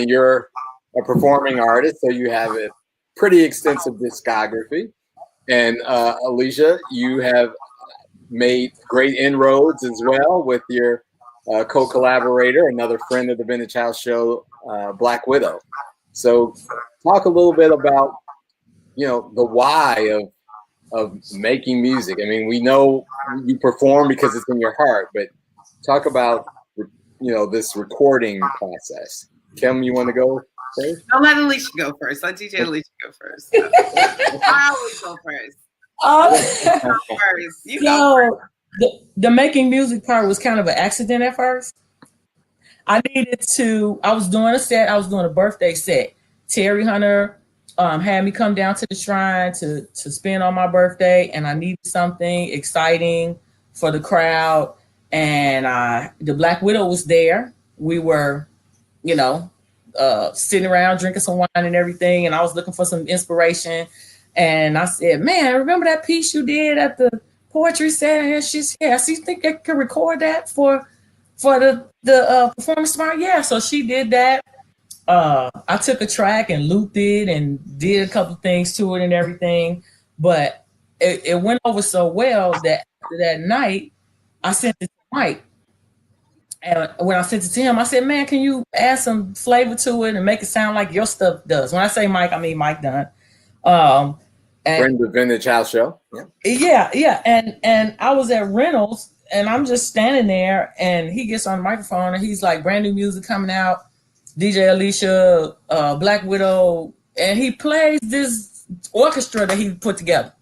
you're a performing artist, so you have a pretty extensive discography. And Alicia, you have made great inroads as well with your co-collaborator, another friend of the Vintage House Show, Black Widow. So talk a little bit about, the why of making music. I mean, we know you perform because it's in your heart, but talk about, this recording process. Kym, you want to go first? Don't let Alicia go first. Let DJ Alicia go first. I always go first. You go first. The making music part was kind of an accident at first. I was doing a birthday set. Terry Hunter had me come down to the shrine to spend on my birthday, and I needed something exciting for the crowd. And the Black Widow was there. We were, sitting around drinking some wine and everything, and I was looking for some inspiration. And I said, "Man, remember that piece you did at the poetry set?" And she's, "Yeah, so you think I could record that for the performance tomorrow?" Yeah, so she did that. I took a track and looped it and did a couple things to it and everything, but it went over so well that after that night, I sent it to Mike. And when I sent it to him, I said, "Man, can you add some flavor to it and make it sound like your stuff does?" When I say Mike, I mean Mike Dunn. Friend of the Vintage House Show. Yeah. And I was at Reynolds, and I'm just standing there, and he gets on the microphone, and he's like, "Brand new music coming out, DJ Alicia, Black Widow," and he plays this orchestra that he put together.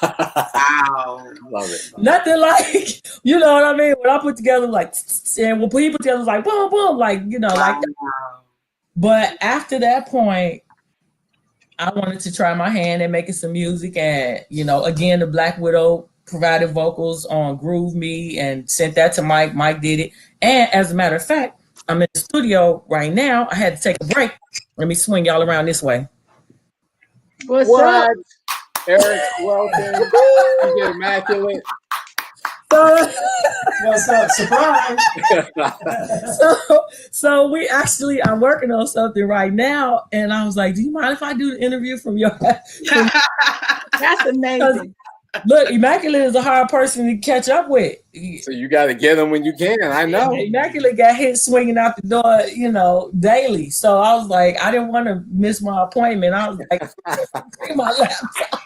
Wow. Love it. Nothing like, you know what I mean? When I put together like, and when he put together, like boom, boom, like, like that. But after that point, I wanted to try my hand at making some music. And, again, the Black Widow provided vocals on Groove Me and sent that to Mike. Mike did it. And as a matter of fact, I'm in the studio right now. I had to take a break. Let me swing y'all around this way. What's up? Eric, welcome. You get immaculate. What's up? Surprise! So I'm working on something right now, and I was like, "Do you mind if I do the interview from your?" That's amazing. Look, Immaculate is a hard person to catch up with. So you got to get them when you can. I know. Immaculate got hit swinging out the door, daily. So I was like, I didn't want to miss my appointment. I was like, bring my laptop.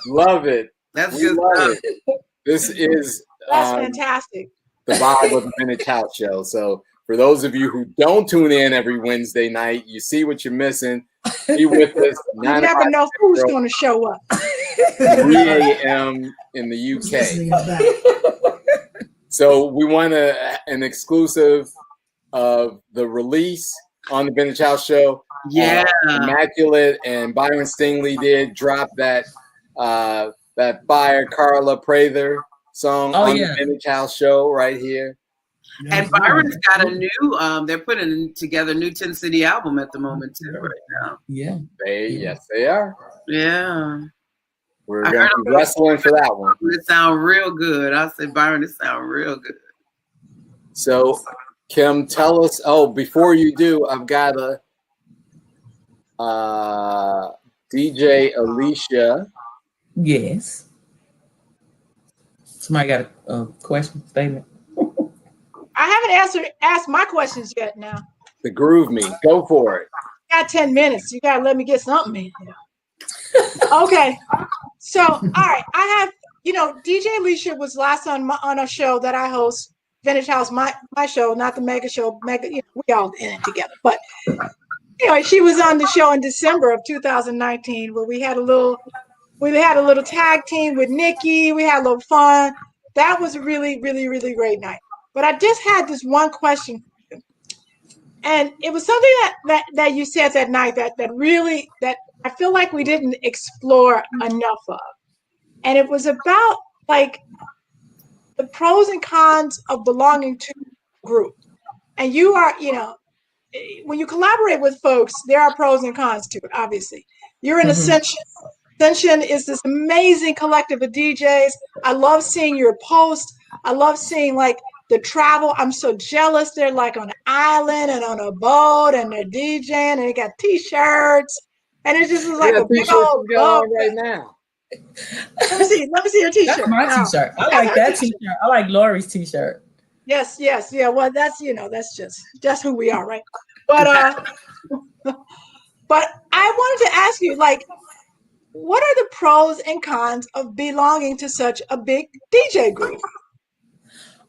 Love it. That's we good love stuff. it. This is That's fantastic. The vibe of the Vintage House Show. So for those of you who don't tune in every Wednesday night, you see what you're missing. Be with us. You never know who's going to show up. 3 a.m. in the UK. So we want an exclusive of the release on the Vintage House Show. Yeah. Immaculate and Byron Stingley did drop that fire Carla Prather song on the Vintage House Show right here. And Byron's got a new, they're putting together a new 10 City album at the moment too right now. Yeah. Yes, they are. Yeah. We're going to be wrestling for that one. It sounds real good. I said, Byron, it sounds real good. So, Kym, tell us, before you do, I've got a DJ Alicia. Yes. Somebody got a question, statement? I haven't asked my questions yet now. The Groove Me. Go for it. I got 10 minutes. You got to let me get something in. Okay. So, all right. I have, DJ Alicia was last on a show that I host, Vintage House, my show, not the Mega Show. We all in it together. But anyway, she was on the show in December of 2019 where we had a little tag team with Nikki. We had a little fun. That was a really, really, really great night. But I just had this one question. And it was something that you said that night that I feel like we didn't explore enough of. And it was about like the pros and cons of belonging to a group. And you are, when you collaborate with folks, there are pros and cons to it, obviously. You're in Ascension. Ascension is this amazing collective of DJs. I love seeing your posts. I love seeing like the travel. I'm so jealous. They're like on an island and on a boat and they're DJing and they got t-shirts. And it just was like a big t-shirts old going love. on right now. Let me see your t-shirt. That's my t-shirt. I like that t-shirt. I like Lori's t-shirt. Yes, yeah. Well, that's that's just who we are, right? But but I wanted to ask you, like, what are the pros and cons of belonging to such a big DJ group?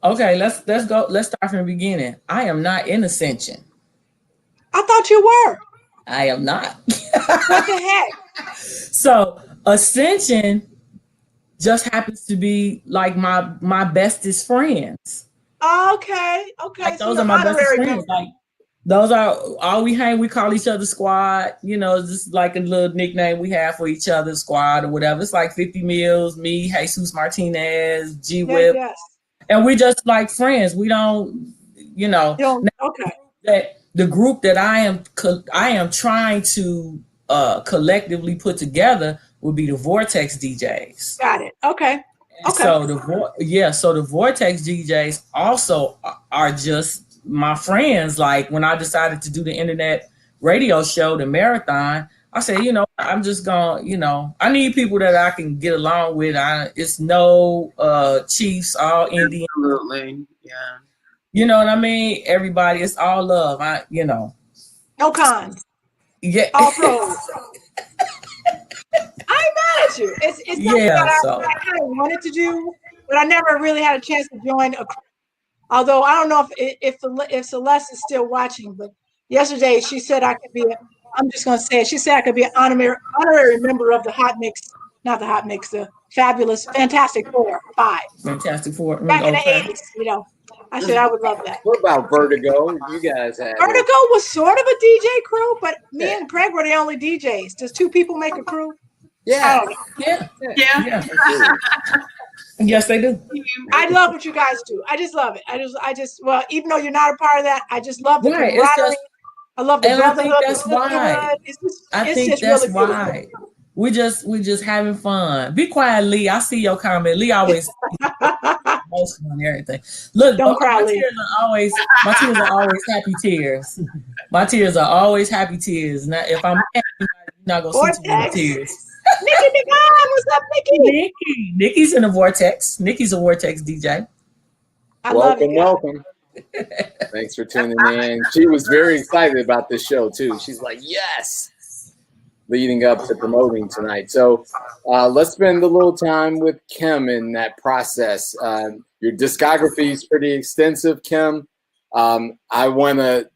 Okay, let's go. Let's start from the beginning. I am not in Ascension. I thought you were. I am not. What the heck? So Ascension just happens to be like my bestest friends. Okay. Like So those you're are my bestest friends. member. Like those are all we hang. We call each other squad. You know, just like a little nickname we have for each other, squad or whatever. It's like 50 Mills, me, Jesus Martinez, G Whip, Yes. and we just like friends. We don't, you know. Okay. That the group that I am trying to collectively put together would be the Vortex DJs. Got it. Okay. So the Vortex DJs also are just my friends. Like when I decided to do the internet radio show, the marathon, I said, you know, I'm just gonna, you know, I need people that I can get along with. It's no Chiefs, all Indian. Absolutely, yeah. You know what I mean? Everybody, it's all love. No cons. Yeah. All pros. I'm mad at you. It's something that I kind of wanted to do, but I never really had a chance to join a crew. Although I don't know if Celeste is still watching, but yesterday she said I could be. I'm just gonna say it. She said I could be an honorary member of the Hot Mix, not the Hot Mix, the fabulous Fantastic Four, 5. Fantastic Four. Back in the 80s, you know. I said I would love that. What about Vertigo? You guys had Vertigo was sort of a DJ crew, but me and Craig were the only DJs. Does 2 people make a crew? Yeah. Yeah. Yes, they do. I love what you guys do. I just love it. I just well, even though you're not a part of that, I just love the camaraderie. I love the brotherhood. That's why. I think that's why. We just having fun. Be quiet, Lee. I see your comment. Lee always emotional and everything. Look, don't cry, Lee. My tears are always happy tears. My tears are always happy tears. Now, if I'm happy, you're not gonna see too many tears. Nikki, what's up, Nikki? Nikki's in the Vortex. Nikki's a Vortex DJ. Welcome. Thanks for tuning in. She was very excited about this show too. She's like, yes, leading up to promoting tonight. So let's spend a little time with Kym in that process. Your discography is pretty extensive, Kym. I want to,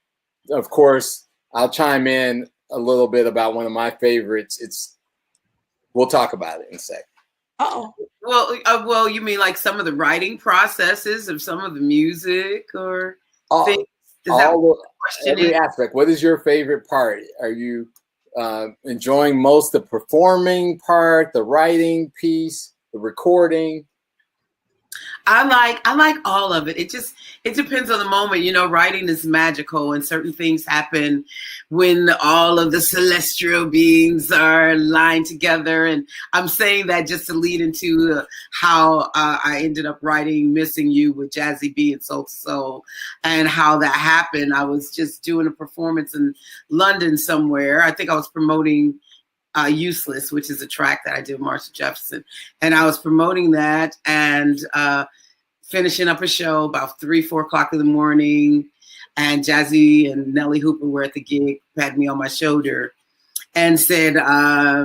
of course, I'll chime in a little bit about one of my favorites. We'll talk about it in a sec. Well, you mean like some of the writing processes of some of the music or things? Every aspect. What is your favorite part? Are you enjoying most the performing part, the writing piece, the recording? I like all of it. It depends on the moment. You know, writing is magical and certain things happen when all of the celestial beings are lined together. And I'm saying that just to lead into how I ended up writing Missing You with Jazzy B and Soul to Soul and how that happened. I was just doing a performance in London somewhere. I think I was promoting Useless, which is a track that I did with Marshall Jefferson. And I was promoting that and finishing up a show about 3-4 o'clock in the morning. And Jazzy and Nelly Hooper were at the gig, patted me on my shoulder and said, I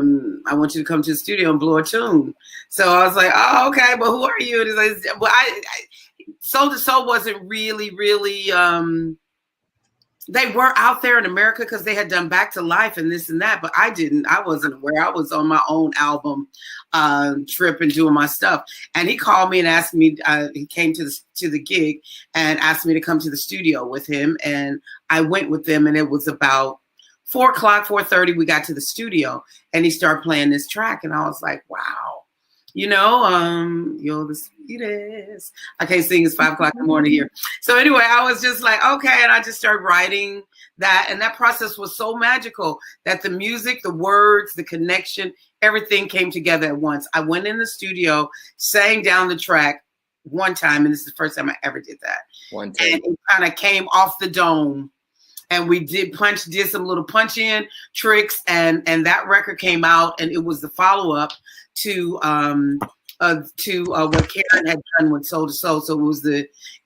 want you to come to the studio and blow a tune. So I was like, oh, okay, but who are you? And like, well, Soul to Soul wasn't really, they were out there in America because they had done Back to Life and this and that, but I wasn't aware. I was on my own album trip and doing my stuff. And he called me and asked me, he came to the gig and asked me to come to the studio with him. And I went with them, and it was about 4 o'clock, 4:30, we got to the studio and he started playing this track. And I was like, wow, you know, you're the sweetest. I can't sing, it's 5 o'clock in the morning here. So anyway, I was just like, okay. And I just started writing that. And that process was so magical that the music, the words, the connection, everything came together at once. I went in the studio, sang down the track one time. And this is the first time I ever did that. One time. And it kind of came off the dome. and we did some little punch in tricks, and that record came out, and it was the follow up to what Karen had done with Soul to Soul. So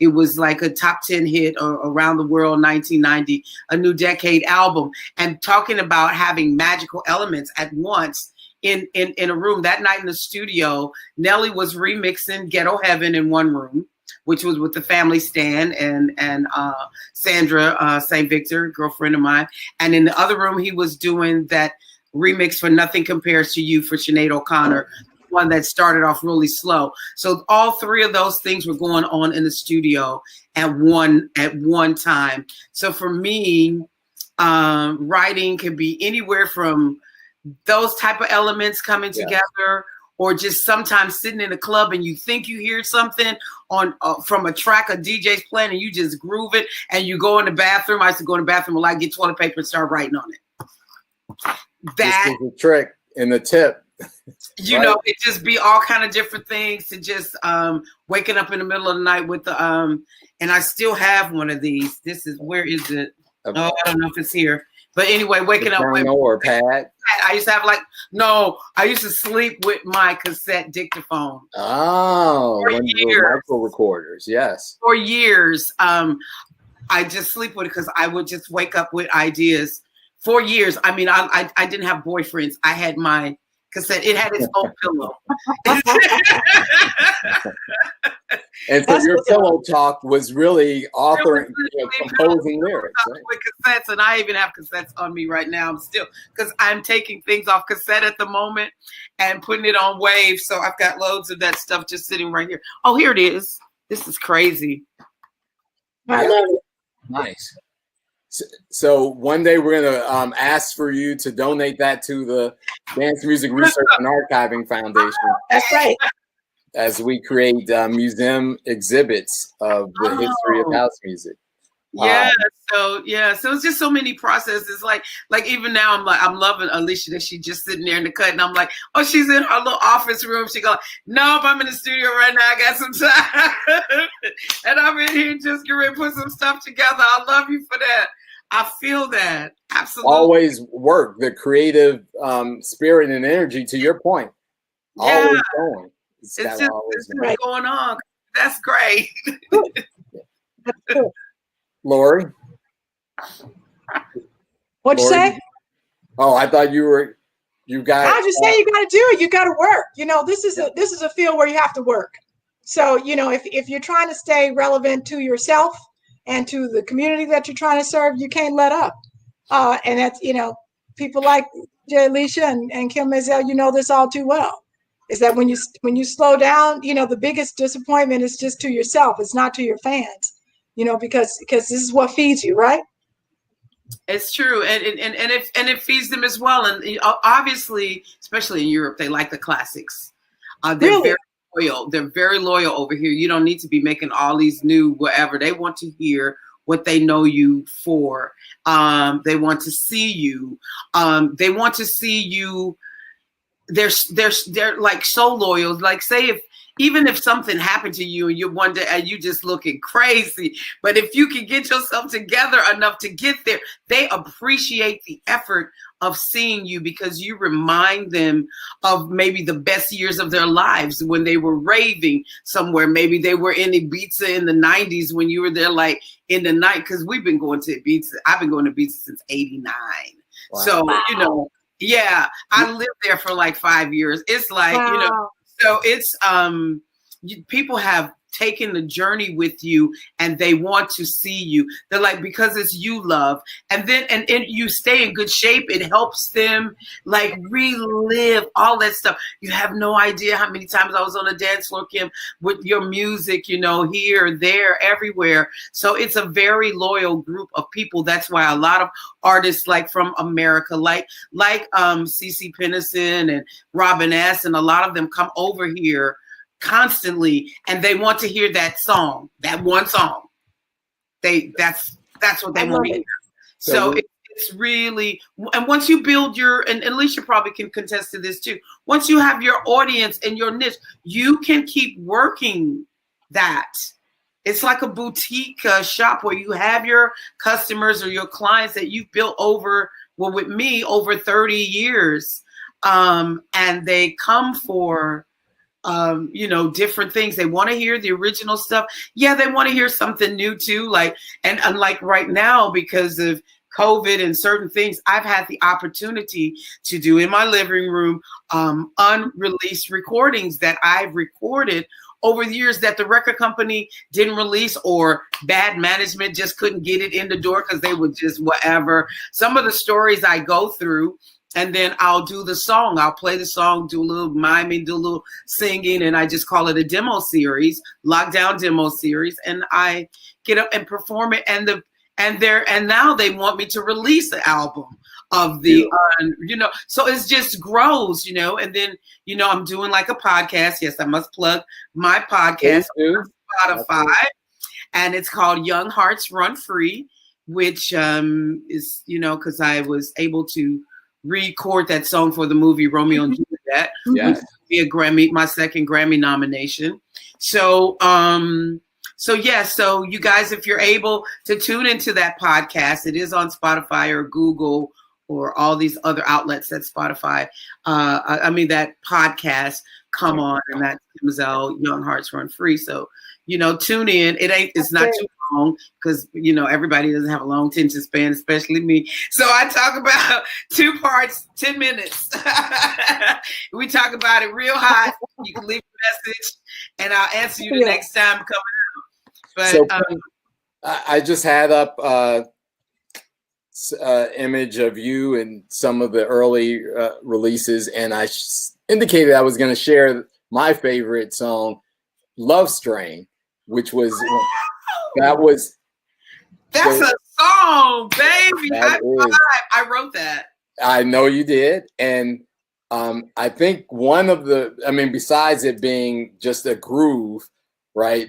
it was like a top 10 hit around the world, 1990, a New Decade album, and talking about having magical elements at once in a room. That night in the studio, Nelly was remixing Ghetto Heaven in one room, which was with the family Stan and Sandra St. Victor, girlfriend of mine. And in the other room, he was doing that remix for Nothing Compares to You for Sinead O'Connor, one that started off really slow. So all three of those things were going on in the studio at one time. So for me, writing can be anywhere from those type of elements coming together, or just sometimes sitting in a club and you think you hear something on from a track a DJ's playing, and you just groove it, and you go in the bathroom. I used to go in the bathroom and like get toilet paper and start writing on it. That is the trick in the tip. You know, it just be all kind of different things, to just waking up in the middle of the night with the and I still have one of these. This is, where is it? Oh, I don't know if it's here. But anyway, waking up with or pad. I used to have I used to sleep with my cassette dictaphone. Oh, one of the micro recorders, yes. For years, I just sleep with it because I would just wake up with ideas. For years, I mean, I didn't have boyfriends. I had my cassette. It had its own pillow. And so your pillow talk was really authoring, composing lyrics. Right? With cassettes, and I even have cassettes on me right now. I'm still, because I'm taking things off cassette at the moment and putting it on Wave. So I've got loads of that stuff just sitting right here. Oh, here it is. This is crazy. I love it. Nice. So one day we're going to ask for you to donate that to the Dance Music Research and Archiving Foundation. That's right. As we create museum exhibits of the history of house music. Yeah. So it's just so many processes. Like even now I'm loving Alicia, that she just sitting there in the cut, and I'm like, oh, she's in her little office room. She goes, nope, I'm in the studio right now. I got some time. And I'm in here just getting ready to put some stuff together. I love you for that. I feel that. Absolutely. Always work, the creative spirit and energy, to your point. Yeah. Always going. It's just going on. That's great. Lori? What'd you say? Oh, I thought you got. I just say you got to do it. You got to work. You know, this is a field where you have to work. So, you know, if you're trying to stay relevant to yourself and to the community that you're trying to serve, you can't let up. And that's, you know, people like Jay Alicia and Kym Mazelle, you know this all too well. Is that when you slow down, you know, the biggest disappointment is just to yourself. It's not to your fans, you know, because this is what feeds you, right? It's true, and it feeds them as well. And obviously, especially in Europe, they like the classics. They're very loyal. They're very loyal over here. You don't need to be making all these new whatever. They want to hear what they know you for. They want to see you. They want to see you. They're like so loyal. Like, say even if something happened to you and you wonder and you just looking crazy, but if you can get yourself together enough to get there, they appreciate the effort of seeing you, because you remind them of maybe the best years of their lives when they were raving somewhere. Maybe they were in Ibiza in the 90s when you were there, like in the night, because we've been going to Ibiza. I've been going to Ibiza since '89. Wow. So, you know, yeah, I lived there for like 5 years. It's like, you know, so it's people have taken the journey with you, and they want to see you. They're like, because it's you, love. And then and you stay in good shape, it helps them like relive all that stuff. You have no idea how many times I was on a dance floor, Kym, with your music, you know, here, there, everywhere. So it's a very loyal group of people. That's why a lot of artists like from America, like CeCe Peniston and Robin S., and a lot of them come over here constantly, and they want to hear that song, that one song. That's what they want to hear. So it's really, and once you build and Alicia probably can contest to this too, once you have your audience and your niche, you can keep working that it's like a boutique shop where you have your customers or your clients that you've built with me over 30 years. And they come for, different things. They want to hear the original stuff. Yeah, they want to hear something new too. And unlike right now, because of COVID and certain things, I've had the opportunity to do in my living room unreleased recordings that I've recorded over the years that the record company didn't release, or bad management just couldn't get it in the door because they would just whatever. Some of the stories I go through, and then I'll do the song. I'll play the song, do a little miming, do a little singing, and I just call it a demo series, lockdown demo series, and I get up and perform it. And now they want me to release the album of the, so it just grows, and then, I'm doing like a podcast. Yes, I must plug my podcast on Spotify, and it's called Young Hearts Run Free, which is, because I was able to record that song for the movie Romeo and Juliet, which would be my second Grammy nomination. So you guys, if you're able to tune into that podcast, it is on Spotify or Google or all these other outlets that Spotify, that podcast come on, and that's Kym Mazelle, Young Hearts Run Free. So, tune in. It's not too long because, everybody doesn't have a long attention span, especially me. So I talk about 2 parts, 10 minutes. We talk about it real hot. You can leave a message and I'll answer you the next time coming out. But I just had up image of you and some of the early releases, and I indicated I was going to share my favorite song, Love Strain, which was that's a song, baby. I wrote that. I know you did. And I think one of besides it being just a groove, right?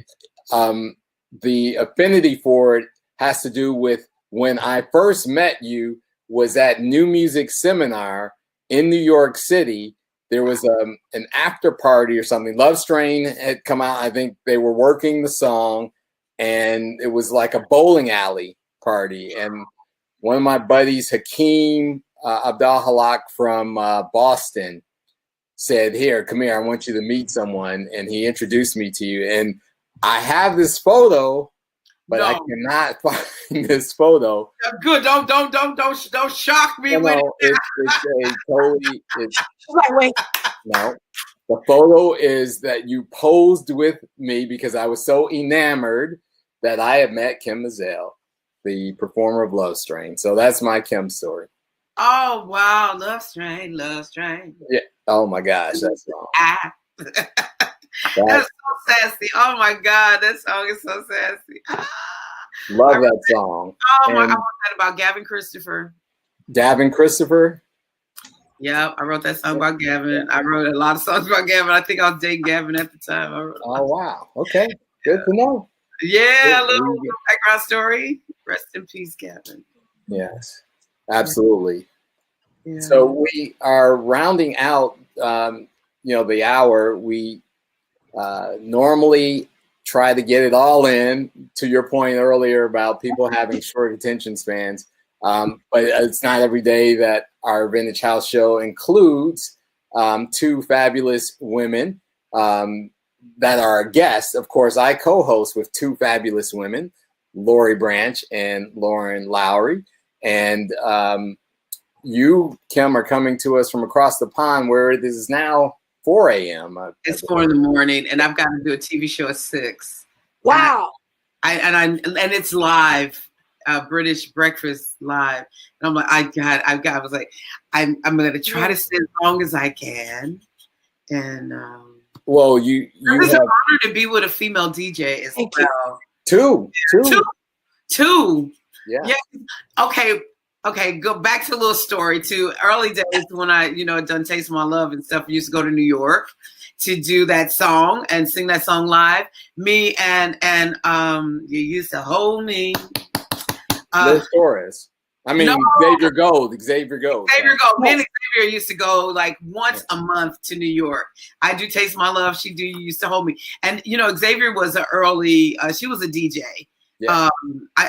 The affinity for it has to do with when I first met you was at New Music Seminar in New York City. There was an after party or something. Love Strain had come out. I think they were working the song, and it was like a bowling alley party. And one of my buddies, Hakeem Abdal-Halak from Boston, said, "Here, come here. I want you to meet someone." And he introduced me to you. And I have this photo, but I cannot find this photo. Good. Don't shock me with it. It's totally. Wait. No, the photo is that you posed with me because I was so enamored that I had met Kym Mazelle, the performer of Love Strain. So that's my Kym story. Oh wow, Love Strain. Yeah. Oh my gosh, that song. That's so sassy. Oh my God, that song is so sassy. Love that song. Oh my! I wrote that about Gavin Christopher. Gavin Christopher. Yeah, I wrote that song about Gavin. I wrote a lot of songs about Gavin. I think I was dating Gavin at the time. Oh wow! Okay, good to know. Yeah, a little background story. Rest in peace, Gavin. Yes, absolutely. Yeah. So we are rounding out, the hour. We normally try to get it all in, to your point earlier about people having short attention spans. But it's not every day that our Vintage House show includes 2 fabulous women that are our guests. Of course, I co-host with 2 fabulous women, Lori Branch and Lauren Lowry. And you, Kym, are coming to us from across the pond where it is now 4 a.m. It's 4 in the morning, and I've got to do a TV show at 6. Wow! And it's live, British Breakfast live. And I'm like, I was like, I'm going to try to stay as long as I can. And well, you it's an honor to be with a female DJ as well. Two. Yeah. Okay, go back to a little story too. Early days when I, done Taste My Love and stuff, I used to go to New York to do that song and sing that song live. Me and You Used to Hold Me. Los Torres. I mean, No. Xavier Gold. Xavier Gold. Me and Xavier used to go like once a month to New York. I do Taste My Love. She used to hold me. And, you know, Xavier was an early, she was a DJ. Yeah.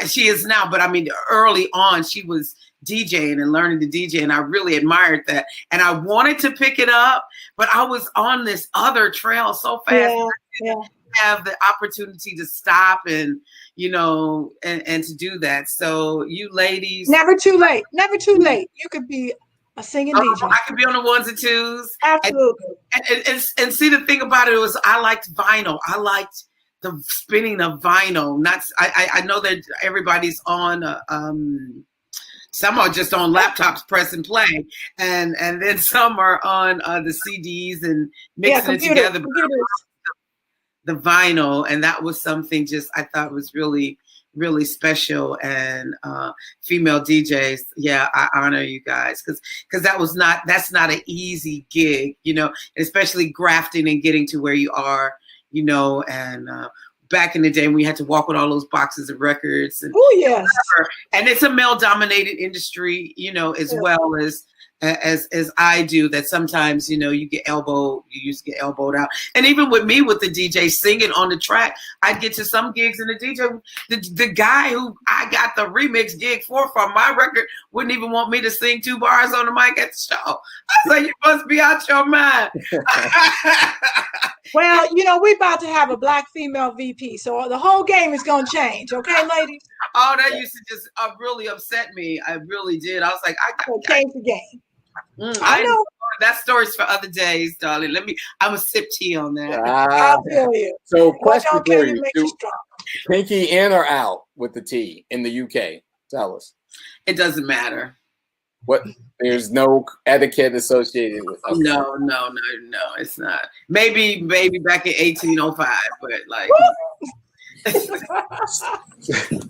She is now, but I mean, early on, she was DJing and learning to DJ. And I really admired that. And I wanted to pick it up, but I was on this other trail so fast. Yeah. Have the opportunity to stop and, you know, and to do that. So you ladies, never too late. You could be a singing DJ. I could be on the ones and twos. Absolutely. And see, the thing about it was I liked vinyl. I liked the spinning of vinyl. I know that everybody's on some are just on laptops press and play, and then some are on the CDs and mixing it together. The vinyl, and that was something just I thought was really, really special. And female DJs, yeah, I honor you guys because that's not an easy gig, you know, especially grafting and getting to where you are, you know. And back in the day, we had to walk with all those boxes of records. And, yes, and it's a male-dominated industry, you know, as well as I do, that sometimes, you know, you used to get elbowed out. And even with me, with the DJ singing on the track, I'd get to some gigs and the DJ, the guy who I got the remix gig from my record wouldn't even want me to sing 2 bars on the mic at the show. I was like, you must be out your mind. Well, you know, we're about to have a black female VP, so the whole game is going to change. Okay, ladies? Oh, that used to just really upset me. I really did. I was like, I got to change the game. I know. That story's for other days, darling. I'm a sip tea on that. I feel you. So question for you. Pinky in or out with the tea in the UK? Tell us. It doesn't matter. What? There's no etiquette associated with it. No, it's not. Maybe back in 1805, but like.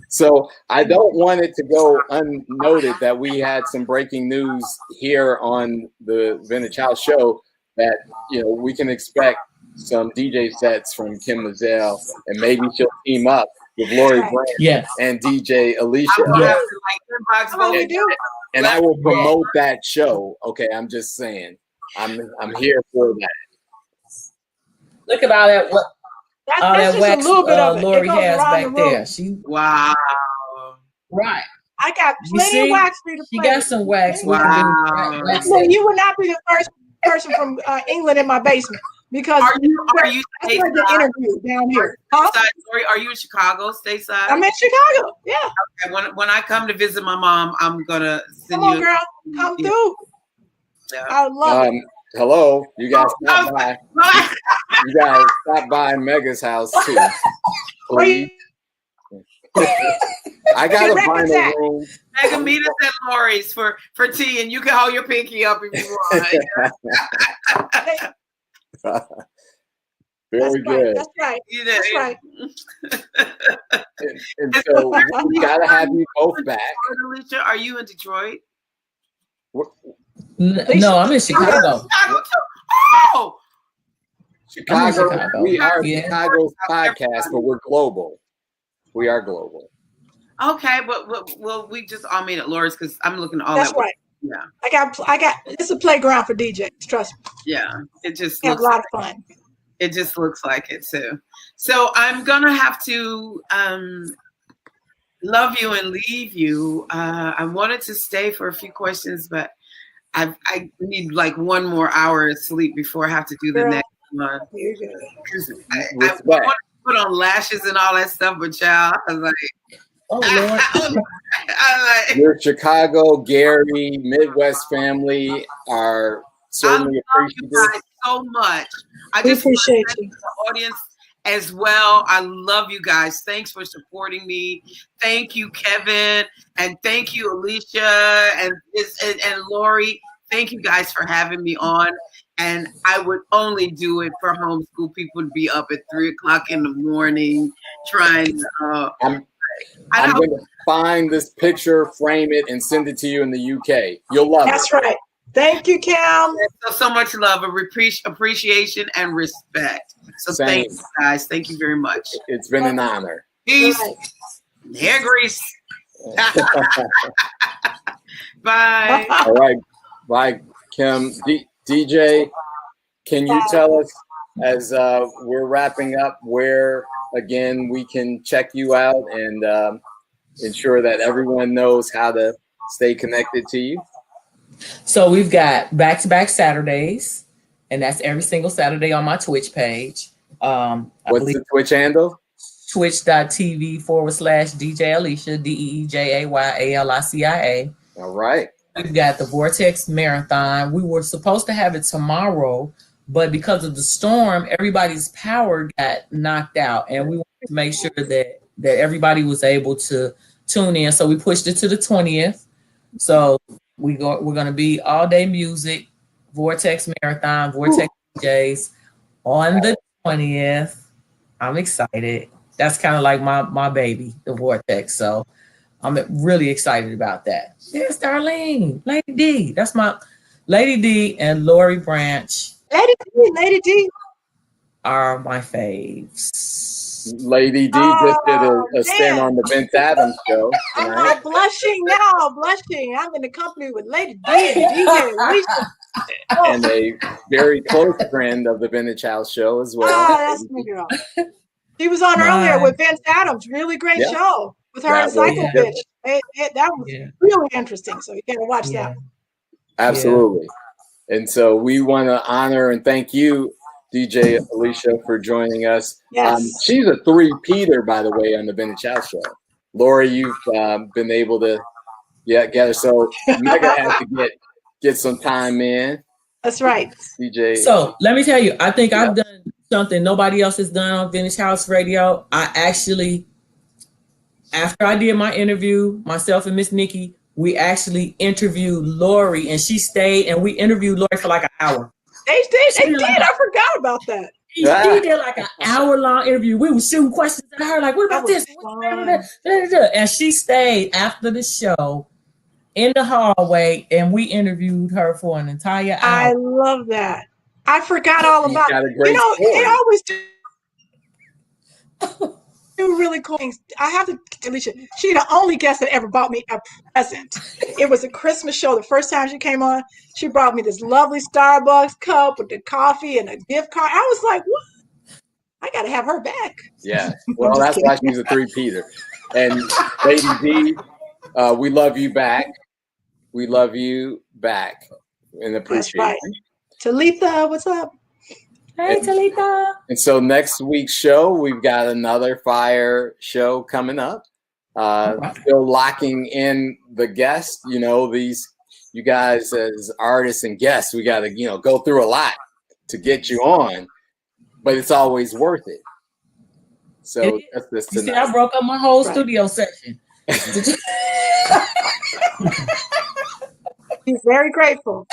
So I don't want it to go unnoted that we had some breaking news here on the Vintage House show that, you know, we can expect some DJ sets from Kym Mazelle, and maybe she'll team up with Lori Brand and Dee Jay Alicia. And I will promote that show. Okay, I'm just saying. I'm here for that. Look at all that that's wax a little bit of Lori has back there. Wow. Right. I got plenty of wax for you to play. She got some wax. Wow. Look, you would not be the first person from England in my basement, because are you I heard the interview down here. Huh? Are you in Chicago, stateside? I'm in Chicago. Yeah. Okay. When I come to visit my mom, I'm gonna send you. Come on, girl. Come through. Yeah. I love it. Hello, you guys stop by. You guys stop by Mega's house too. Please. I got a vinyl room. Mega, meet us at Lori's for tea, and you can hold your pinky up if you want. Very good. That's right. That's right. And so we gotta have you both back. Alicia, are you in Detroit? No, I'm in Chicago. Oh, Chicago. We are Chicago's podcast, but we're global. We are global. Okay, but we just all meet at Laura's because I'm looking all That's that. Right. Yeah. I got. It's a playground for DJs. Trust me. Yeah, it just have a lot of fun. It just looks like it too. So I'm gonna have to love you and leave you. I wanted to stay for a few questions, but I need like 1 more hour of sleep before I have to do the next one. I want to put on lashes and all that stuff, but child, I was like, oh Lord. Your Chicago, Gary, Midwest family are certainly appreciative. You guys so much. I just appreciate you. The audience as well. I love you guys. Thanks for supporting me. Thank you, Kevin, and thank you, Alicia, and Lori. Thank you guys for having me on. And I would only do it for homeschool people to be up at 3:00 in the morning trying. I'm going to find this picture, frame it, and send it to you in the UK. You'll love it. That's right. Thank you, Kym. So much love, appreciation, and respect. So thank you, guys. Thank you very much. It's been an honor. Peace. Hair grease. Bye. All right. Bye, Kym. DJ, can you tell us, as we're wrapping up, where, again, we can check you out and ensure that everyone knows how to stay connected to you? So we've got back-to-back Saturdays, and that's every single Saturday on my Twitch page. What's the Twitch handle? Twitch.tv/DJ Alicia, DeeJayAlicia. All right. We've got the Vortex Marathon. We were supposed to have it tomorrow, but because of the storm, everybody's power got knocked out, and we wanted to make sure that everybody was able to tune in. So we pushed it to the 20th. So we're going to be all day music, Vortex Marathon, Vortex DJs on the 20th. I'm excited. That's kind of like my baby, the Vortex. So I'm really excited about that. Yes, Darlene, Lady D. That's my Lady D and Lori Branch. Lady D are my faves. Lady D just did a stint on the Vince Adams show. I'm blushing now, blushing. I'm in the company with Lady D and DJ Alicia. And a very close friend of the Vintage House show as well. Oh, that's my girl. She was on earlier with Vince Adams. Really great show with her and Psycho Bitch. That was really interesting. So you got to watch that one. Absolutely. And so we want to honor and thank you, DJ Alicia, for joining us. Yes. She's a three-peater, by the way, on the Vintage House show. Lori, you've been able to get her. So Mega had to get some time in. That's right. DJ. So let me tell you, I think I've done something nobody else has done on Vintage House Radio. I actually, after I did my interview, myself and Miss Nikki, we actually interviewed Lori, and she stayed, and we interviewed Lori for like an hour. They did. I forgot about that. She did like an hour-long interview. We were shooting questions at her, like, what about this? And she stayed after the show in the hallway, and we interviewed her for an entire hour. I love that. I forgot all about it. You know, they always do really cool things. I have to, Alicia, she's the only guest that ever bought me a present. It was a Christmas show. The first time she came on, she brought me this lovely Starbucks cup with the coffee and a gift card. I was like, what? I got to have her back. Yeah. Well, that's why she's a three-peater. And Lady D, we love you back. We love you back and appreciate That's right. you. Talitha, what's up? Hey, Talitha. And so next week's show, we've got another fire show coming up. Still locking in the guests. You know, you guys as artists and guests, we got to, go through a lot to get you on, but it's always worth it. So that's this tonight. You see, I broke up my whole studio section. He's very grateful.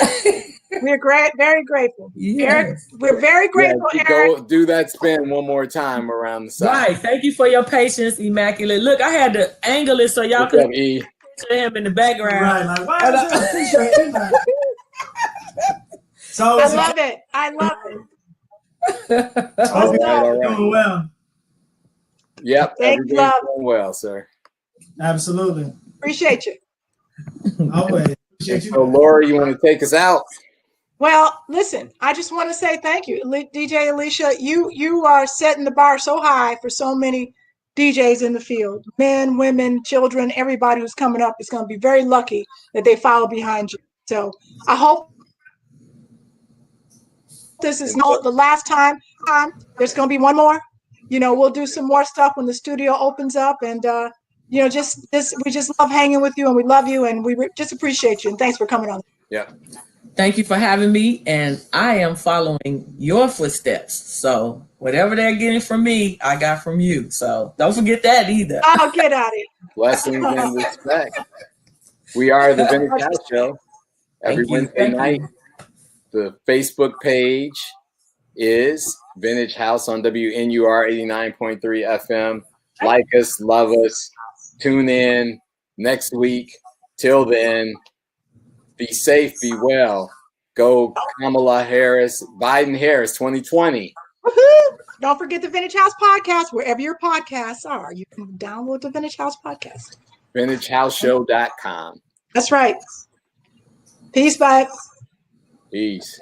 We're very grateful. Yes. Eric, we're very grateful, Eric. Go do that spin one more time around the side. Right. Thank you for your patience, Immaculate. Look, I had to angle it so y'all could see him in the background. Right, like, why is that So I love it. I love it. All right. Doing well. Yep. Thank you, everything's going well, sir. Absolutely. Appreciate you. Always. Appreciate you. So, Laura, you want to take us out? Well, listen, I just want to say thank you, DJ Alicia. You are setting the bar so high for so many DJs in the field. Men, women, children, everybody who's coming up is going to be very lucky that they follow behind you. So I hope this is not the last time. There's going to be one more. We'll do some more stuff when the studio opens up, and we just love hanging with you, and we love you, and we just appreciate you, and thanks for coming on. Yeah. Thank you for having me, and I am following your footsteps. So whatever they're getting from me, I got from you. So don't forget that either. I'll get out of it. Blessings and respect. We are the Vintage House Show every Wednesday night. The Facebook page is Vintage House on WNUR 89.3 FM. Like us, love us, tune in next week. Till then, be safe, be well. Go Kamala Harris, Biden Harris 2020. Woohoo! Don't forget the Vintage House Podcast, wherever your podcasts are. You can download the Vintage House Podcast. VintageHouseShow.com. That's right. Peace, bye. Peace.